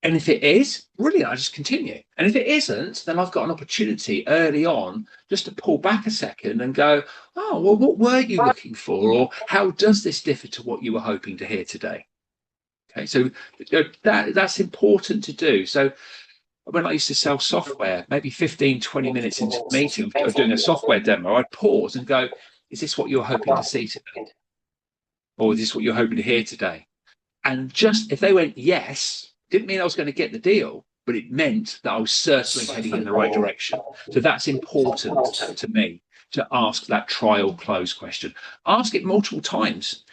And if it is, brilliant, I just continue. And if it isn't, then I've got an opportunity early on just to pull back a second and go, oh, well, what were you looking for? Or how does this differ to what you were hoping to hear today? Okay, so that's important to do. So when I used to sell software, maybe 15, 20 minutes into the meeting, I was doing a software demo, I'd pause and go, is this what you're hoping to see today? Or is this what you're hoping to hear today? And just if they went, yes, didn't mean I was going to get the deal, but it meant that I was certainly heading in the right direction. So that's important to me, to ask that trial close question. Ask it multiple times,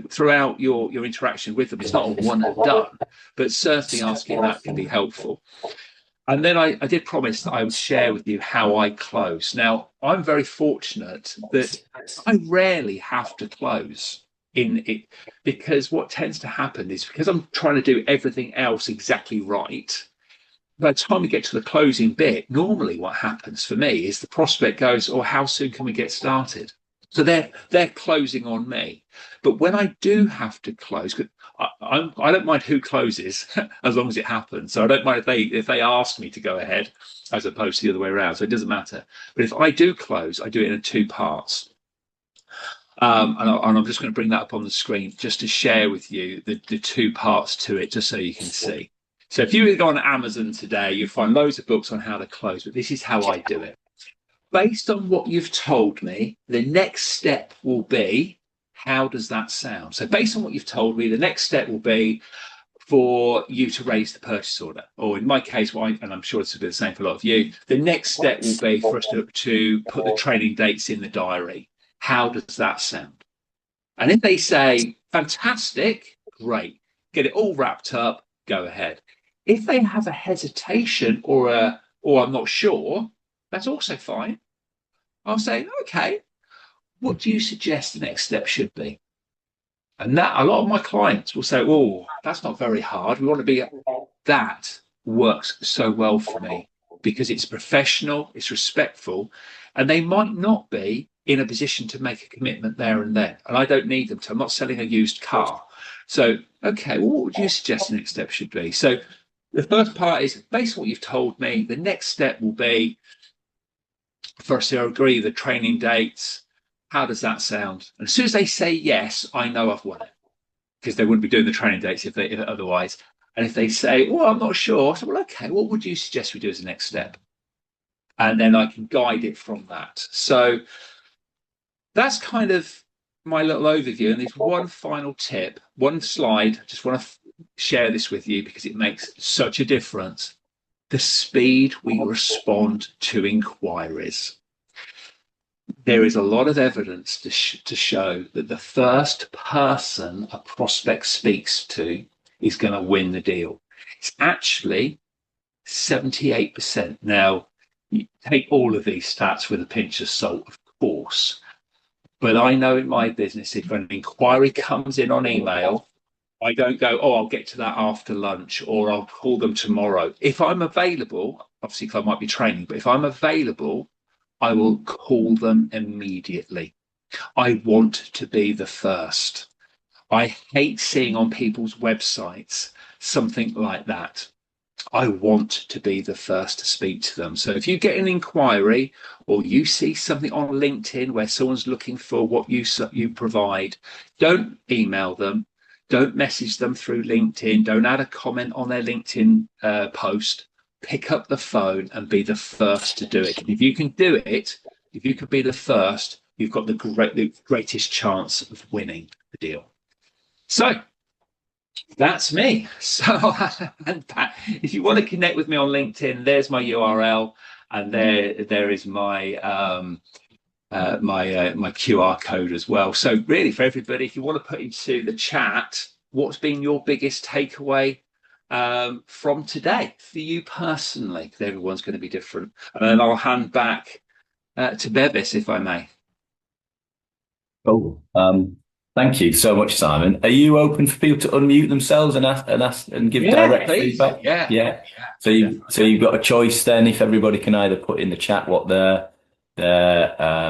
throughout your interaction with them. It's not a one and done, but certainly asking that can be helpful. And then I did promise that I would share with you how I close. Now, I'm very fortunate that I rarely have to close in it, because what tends to happen is, because I'm trying to do everything else exactly right, by the time we get to the closing bit, normally what happens for me is the prospect goes, oh, how soon can we get started? So they're closing on me. But when I do have to close, I don't mind who closes as long as it happens. So I don't mind if they ask me to go ahead as opposed to the other way around. So it doesn't matter. But if I do close, I do it in two parts. And I'm just going to bring that up on the screen just to share with you the two parts to it, just so you can see. So if you go on Amazon today, you'll find loads of books on how to close, but this is how I do it. Based on what you've told me, the next step will be, how does that sound? So based on what you've told me, the next step will be for you to raise the purchase order. Or in my case, and I'm sure it's the same for a lot of you, the next step will be for us to put the training dates in the diary. How does that sound? And if they say, fantastic, great, get it all wrapped up, go ahead. If they have a hesitation or I'm not sure, that's also fine. I'll say, okay, what do you suggest the next step should be? And that a lot of my clients will say, oh, that's not very hard. We want to be, that works so well for me because it's professional, it's respectful, and they might not be in a position to make a commitment there and then. And I don't need them to. I'm not selling a used car. So, okay, well, what would you suggest the next step should be? So the first part is, based on what you've told me, the next step will be, first to agree the training dates. How does that sound? And as soon as they say yes, I know I've won it, because they wouldn't be doing the training dates if otherwise. And if they say, well, I'm not sure, I say, well, okay, what would you suggest we do as the next step? And then I can guide it from that. So that's kind of my little overview. And there's one final tip, one slide. I just want to share this with you because it makes such a difference. The speed we respond to inquiries. There is a lot of evidence to show that the first person a prospect speaks to is going to win the deal. It's actually 78%. Now, you take all of these stats with a pinch of salt, of course. But I know in my business, if an inquiry comes in on email, I don't go, oh, I'll get to that after lunch, or I'll call them tomorrow. If I'm available, obviously, because I might be training, but if I'm available, I will call them immediately. I want to be the first. I hate seeing on people's websites something like that. I want to be the first to speak to them. So if you get an inquiry or you see something on LinkedIn where someone's looking for what you provide, don't email them. Don't message them through LinkedIn. Don't add a comment on their LinkedIn post. Pick up the phone and be the first to do it. And if you can do it, if you can be the first, you've got the greatest chance of winning the deal. So that's me. So and if you want to connect with me on LinkedIn, there's my URL, and there is my my QR code as well. So really, for everybody, if you want to put into the chat, what's been your biggest takeaway from today for you personally? Because everyone's going to be different. And then I'll hand back to Bevis, if I may. Oh, thank you so much, Simon. Are you open for people to unmute themselves and ask and give direct feedback? Yeah. So you've got a choice then. If everybody can either put in the chat what their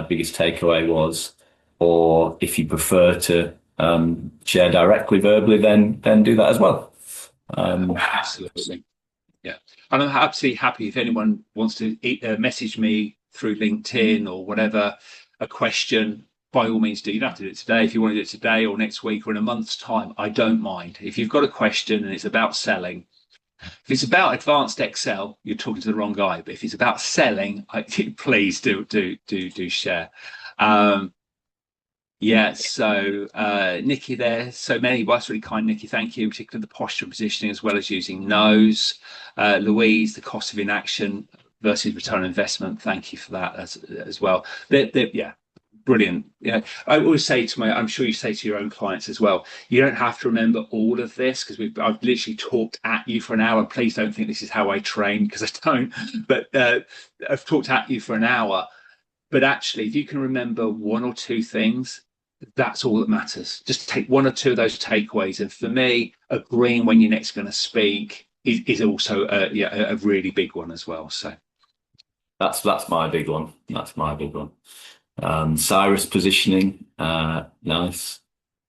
biggest takeaway was, or if you prefer to share directly verbally, then do that as well. Absolutely. Yeah. And I'm absolutely happy if anyone wants to message me through LinkedIn or whatever, a question, by all means do. You don't have to do it today. If you want to do it today or next week or in a month's time, I don't mind. If you've got a question and it's about selling, if it's about advanced Excel, you're talking to the wrong guy. But if it's about selling, please do share. Yeah, so Nikki there, so many, well, that's really kind, Nikki, thank you, particularly the posture and positioning as well as using nose. Louise, the cost of inaction versus return on investment, thank you for that as well. Yeah, brilliant. Yeah, I always say to I'm sure you say to your own clients as well, you don't have to remember all of this because I've literally talked at you for an hour. Please don't think this is how I train, because I don't, but I've talked at you for an hour. But actually, if you can remember one or two things, that's all that matters. Just take one or two of those takeaways. And for me, agreeing when you're next going to speak is also a really big one as well. So that's my big one. That's my big one. Cyrus positioning, nice,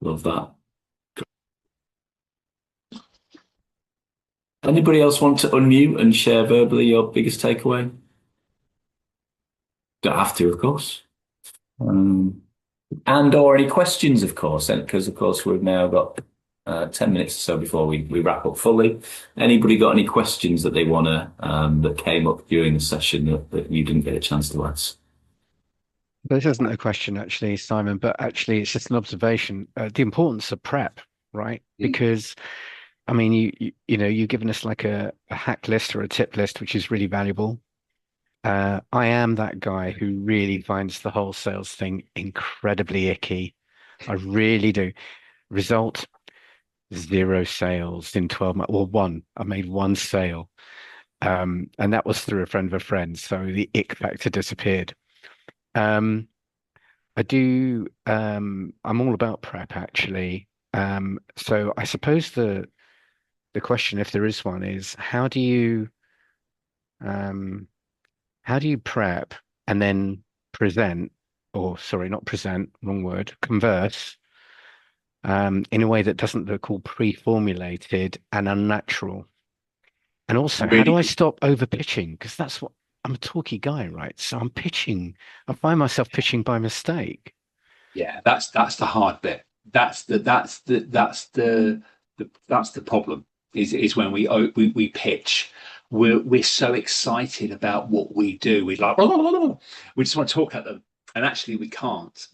love that. Anybody else want to unmute and share verbally your biggest takeaway? Don't have to, of course. And or any questions, of course, because of course we've now got 10 minutes or so before we wrap up fully. Anybody got any questions that they want to that came up during the session that you didn't get a chance to ask? This isn't a question, actually, Simon, but actually it's just an observation. The importance of prep, right? Because I mean, you know, you've given us like a hack list or a tip list, which is really valuable. I am that guy who really finds the whole sales thing incredibly icky. I really do. Result, 0 sales in 12 months. Well, one. I made 1 sale. And that was through a friend of a friend. So the ick factor disappeared. Um, I'm all about prep actually. So I suppose the question, if there is one, is um how do you prep and then present, or sorry, not present, wrong word, converse, in a way that doesn't look all pre-formulated and unnatural? And also, how do Really I good. stop over pitching? Because that's what I'm a talky guy, right? So I'm pitching. I find myself pitching by mistake. Yeah, that's the hard bit. That's the problem. Is when we pitch. We're so excited about what we do. We like we just want to talk at them, and actually we can't.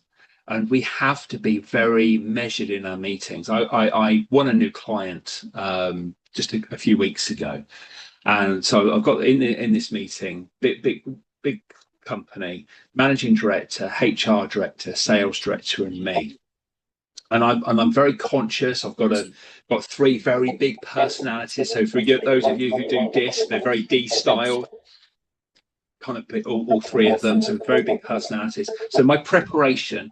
And we have to be very measured in our meetings. I won a new client just a few weeks ago, and so I've got in this meeting, big company, managing director, HR director, sales director, and me. And I'm very conscious. I've got three very big personalities. So for those of you who do DIS, they're very D style, kind of all three of them. So very big personalities. So my preparation,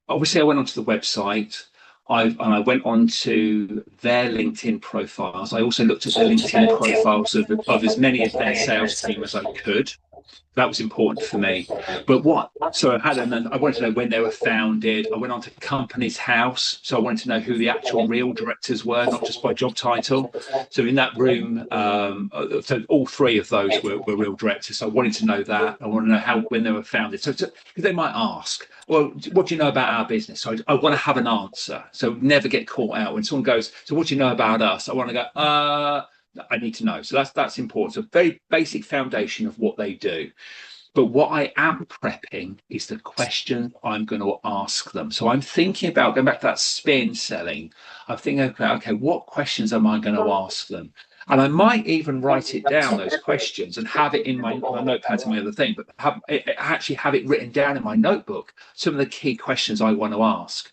obviously, I went onto the website. I went on to their LinkedIn profiles. I also looked at the LinkedIn profiles of as many of their sales team as I could. That was important for me. But so I wanted to know when they were founded. I went on to Company's House. So I wanted to know who the actual real directors were, not just by job title. So in that room, so all three of those were real directors. So I wanted to know that. I want to know when they were founded. So because they might ask, well, what do you know about our business? So I want to have an answer. So never get caught out when someone goes, so what do you know about us? I want to go, I need to know. So that's important. So very basic foundation of what they do. But what I am prepping is the question I'm going to ask them. So I'm thinking about going back to that spin selling. I'm thinking, okay, what questions am I going to ask them? And I might even write it down, those questions, and have it in my notepad and my other thing, but actually have it written down in my notebook, some of the key questions I want to ask.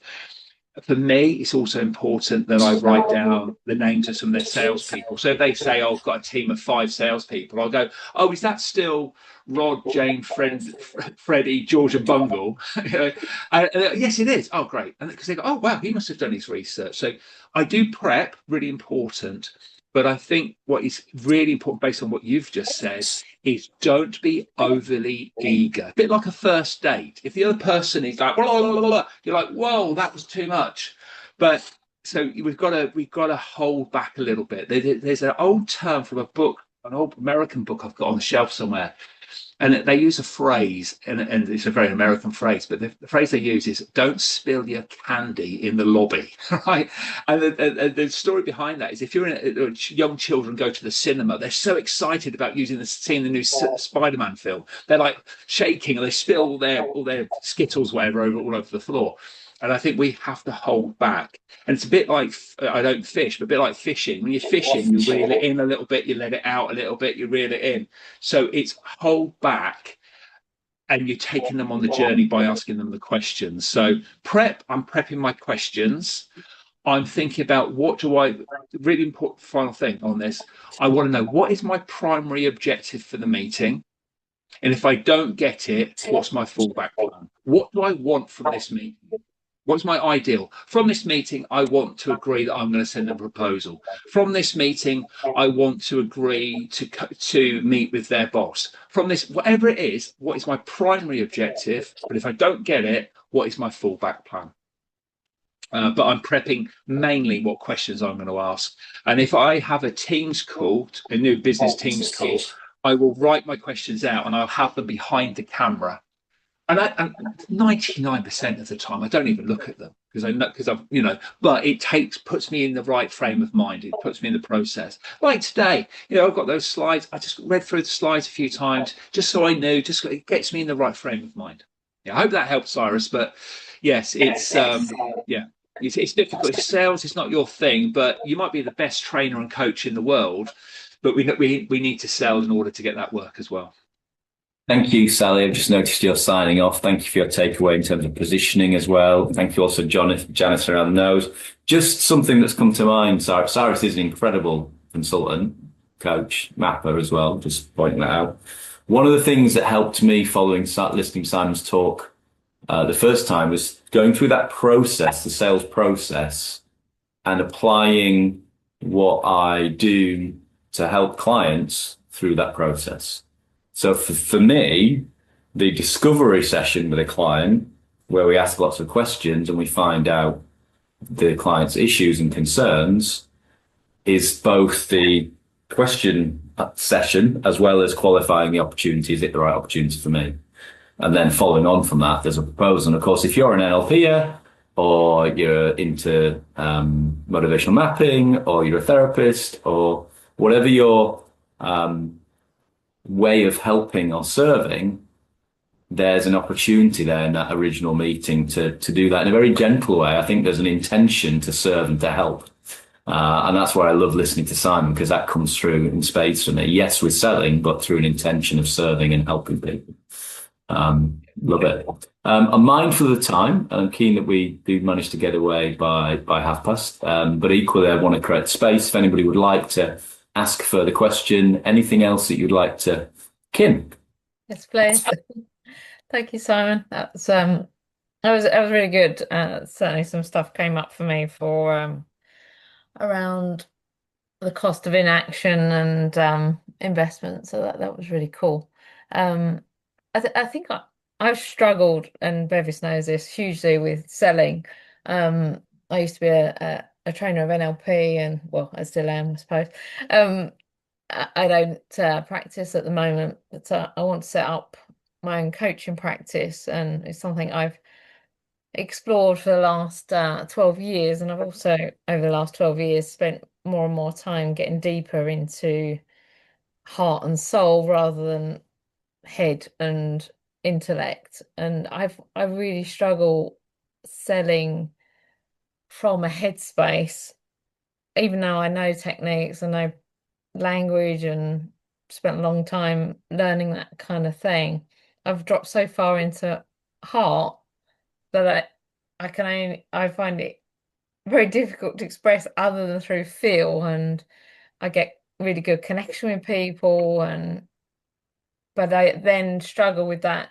For me, it's also important that I write down the names of some of their salespeople. So if they say, "Oh, I've got a team of 5 salespeople," I'll go, "Oh, is that still Rod, Jane, Freddie, George, and Bungle?" Yes, it is. Oh, great. And because they go, "Oh, wow, he must have done his research." So I do prep, really important. But I think what is really important, based on what you've just said, is don't be overly eager. A bit like a first date. If the other person is like, blah, blah, blah, blah, you're like, whoa, that was too much. But so we've got to hold back a little bit. There's an old term from a book, an old American book I've got on the shelf somewhere. And they use a phrase, and it's a very American phrase, but the phrase they use is "Don't spill your candy in the lobby," right? And the story behind that is, if young children go to the cinema, they're so excited about seeing the new Spider-Man film, they're like shaking, and they spill all their Skittles, whatever, all over the floor. And I think we have to hold back. And it's a bit like, I don't fish, but a bit like fishing. When you're fishing, you reel it in a little bit, you let it out a little bit, you reel it in. So it's hold back, and you're taking them on the journey by asking them the questions. So I'm prepping my questions. I'm thinking about really important final thing on this. I want to know, what is my primary objective for the meeting? And if I don't get it, what's my fallback plan? What do I want from this meeting? What's my ideal? From this meeting, I want to agree that I'm going to send a proposal. From this meeting, I want to agree to meet with their boss. From this, whatever it is, what is my primary objective? But if I don't get it, what is my fallback plan? But I'm prepping mainly what questions I'm going to ask. And if I have a Teams call, a new business Teams call, I will write my questions out and I'll have them behind the camera. And 99% of the time, I don't even look at them because I know, because I've. But it puts me in the right frame of mind. It puts me in the process. Like today, I've got those slides. I just read through the slides a few times just so I know, just it gets me in the right frame of mind. Yeah, I hope that helps, Cyrus. But yes, yeah, it's difficult. It's sales. It's not your thing, but you might be the best trainer and coach in the world, but we need to sell in order to get that work as well. Thank you, Sally. I've just noticed you're signing off. Thank you for your takeaway in terms of positioning as well. Thank you also, Janice, around the nose. Just something that's come to mind. Cyrus is an incredible consultant, coach, mapper as well. Just pointing that out. One of the things that helped me following listening to Simon's talk the first time was going through that process, the sales process, and applying what I do to help clients through that process. So for me, the discovery session with a client, where we ask lots of questions and we find out the client's issues and concerns, is both the question session as well as qualifying the opportunity. Is it the right opportunity for me? And then following on from that, there's a proposal. And of course, if you're an NLPer or you're into motivational mapping or you're a therapist or whatever your way of helping or serving, there's an opportunity there in that original meeting to do that in a very gentle way. I think there's an intention to serve and to help. And that's why I love listening to Simon, because that comes through in spades for me. Yes, we're selling, but through an intention of serving and helping people. Love it. I'm mindful of the time, and I'm keen that we do manage to get away by past. But equally, I want to create space if anybody would like to ask further question. Anything else that you'd like to, Kim? Yes, please. Thank you, Simon. That was really good. Certainly, some stuff came up for me for around the cost of inaction and investment. So that was really cool. I think I've struggled, and Bevis knows this, hugely with selling. I used to be a trainer of NLP, and well, I still am, I suppose. I don't practice at the moment, but I want to set up my own coaching practice, and it's something I've explored for the last 12 years. And I've also, over the last 12 years, spent more and more time getting deeper into heart and soul rather than head and intellect. And I really struggle selling from a headspace, even though I know techniques and know language and spent a long time learning that kind of thing. I've dropped so far into heart that I find it very difficult to express other than through feel, and I get really good connection with people, but I then struggle with that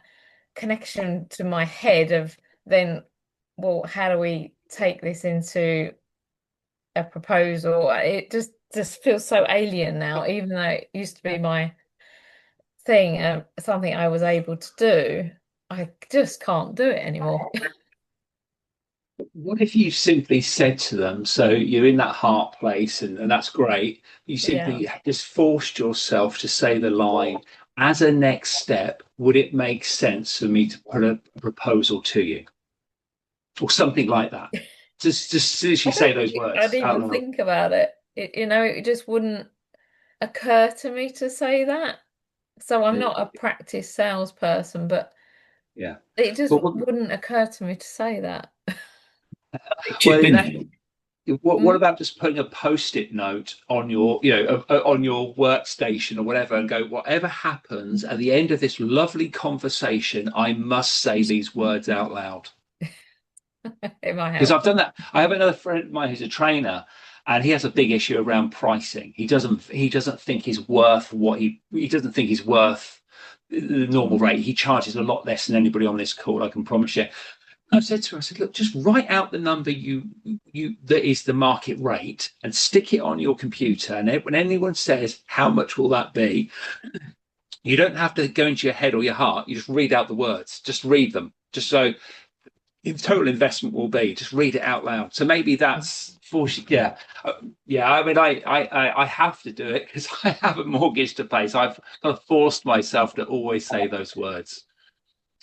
connection to my head of then, well, how do we take this into a proposal? It just feels so alien now, even though it used to be my thing, something I was able to do. I just can't do it anymore. What if you simply said to them, so you're in that heart place, and that's great. You simply just forced yourself to say the line, as a next step, would it make sense for me to put a proposal to you? Or something like that. Just as soon as you say those words. I didn't even think about it. It just wouldn't occur to me to say that. So I'm not a practice salesperson, but yeah, it just wouldn't occur to me to say that. What about just putting a post-it note on your, on your workstation or whatever, and go, whatever happens at the end of this lovely conversation, I must say these words out loud. Because I've done that. I have another friend of mine who's a trainer, and he has a big issue around pricing. He doesn't think he's worth he doesn't think he's worth the normal rate. He charges a lot less than anybody on this call, I can promise you. I said to her, look, just write out the number that is the market rate and stick it on your computer. And when anyone says, how much will that be? You don't have to go into your head or your heart. You just read out the words. Just read them. Just so the total investment will be. Just read it out loud. So maybe that's yeah. Yeah, I mean, I have to do it because I have a mortgage to pay. So I've kind of forced myself to always say those words.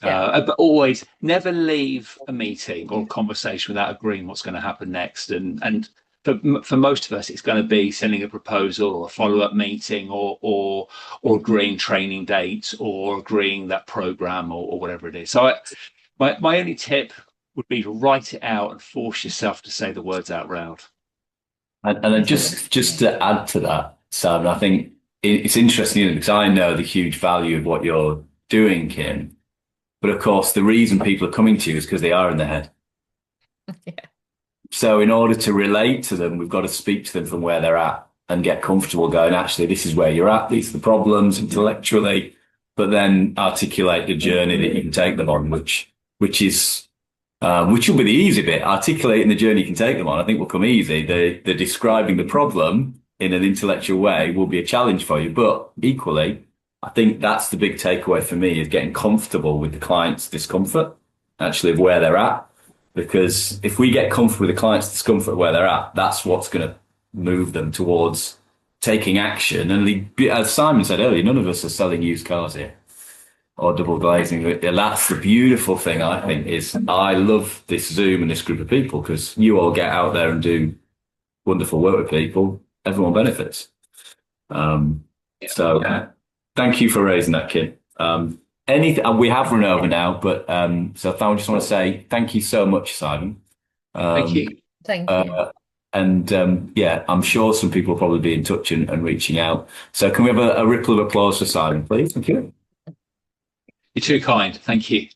But always never leave a meeting or a conversation without agreeing what's going to happen next. And for most of us, it's going to be sending a proposal or a follow-up meeting or agreeing training dates or agreeing that program or whatever it is. So my only tip would be to write it out and force yourself to say the words out loud. And then just to add to that, Sam, I think it's interesting because I know the huge value of what you're doing, Kim. But of course, the reason people are coming to you is because they are in their head. Yeah. So in order to relate to them, we've got to speak to them from where they're at and get comfortable going, actually, this is where you're at. These are the problems intellectually, but then articulate the journey that you can take them on, which will be the easy bit. Articulating the journey you can take them on, I think will come easy. The describing the problem in an intellectual way will be a challenge for you, but equally, I think that's the big takeaway for me is getting comfortable with the client's discomfort, actually, of where they're at. Because if we get comfortable with the client's discomfort where they're at, that's what's going to move them towards taking action. And as Simon said earlier, none of us are selling used cars here or double glazing. That's the beautiful thing, I think, is I love this Zoom and this group of people because you all get out there and do wonderful work with people. Everyone benefits. Thank you for raising that, Kim. We have run over now, but so I just want to say thank you so much, Simon. Thank you. Thank you. I'm sure some people will probably be in touch and reaching out. So can we have a ripple of applause for Simon, please? Thank you. You're too kind. Thank you.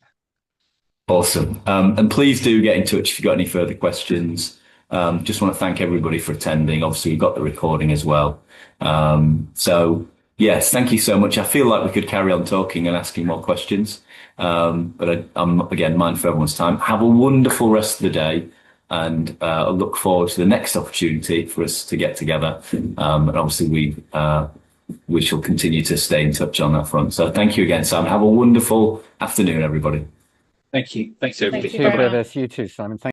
Awesome. And please do get in touch if you've got any further questions. Just want to thank everybody for attending. Obviously, we've got the recording as well. Yes, thank you so much. I feel like we could carry on talking and asking more questions, but I'm, again, mindful of everyone's time. Have a wonderful rest of the day, and I look forward to the next opportunity for us to get together. And obviously, we shall continue to stay in touch on that front. So thank you again, Simon. Have a wonderful afternoon, everybody. Thank you. Thanks, everybody. Thank you very much. You too, Simon. Thank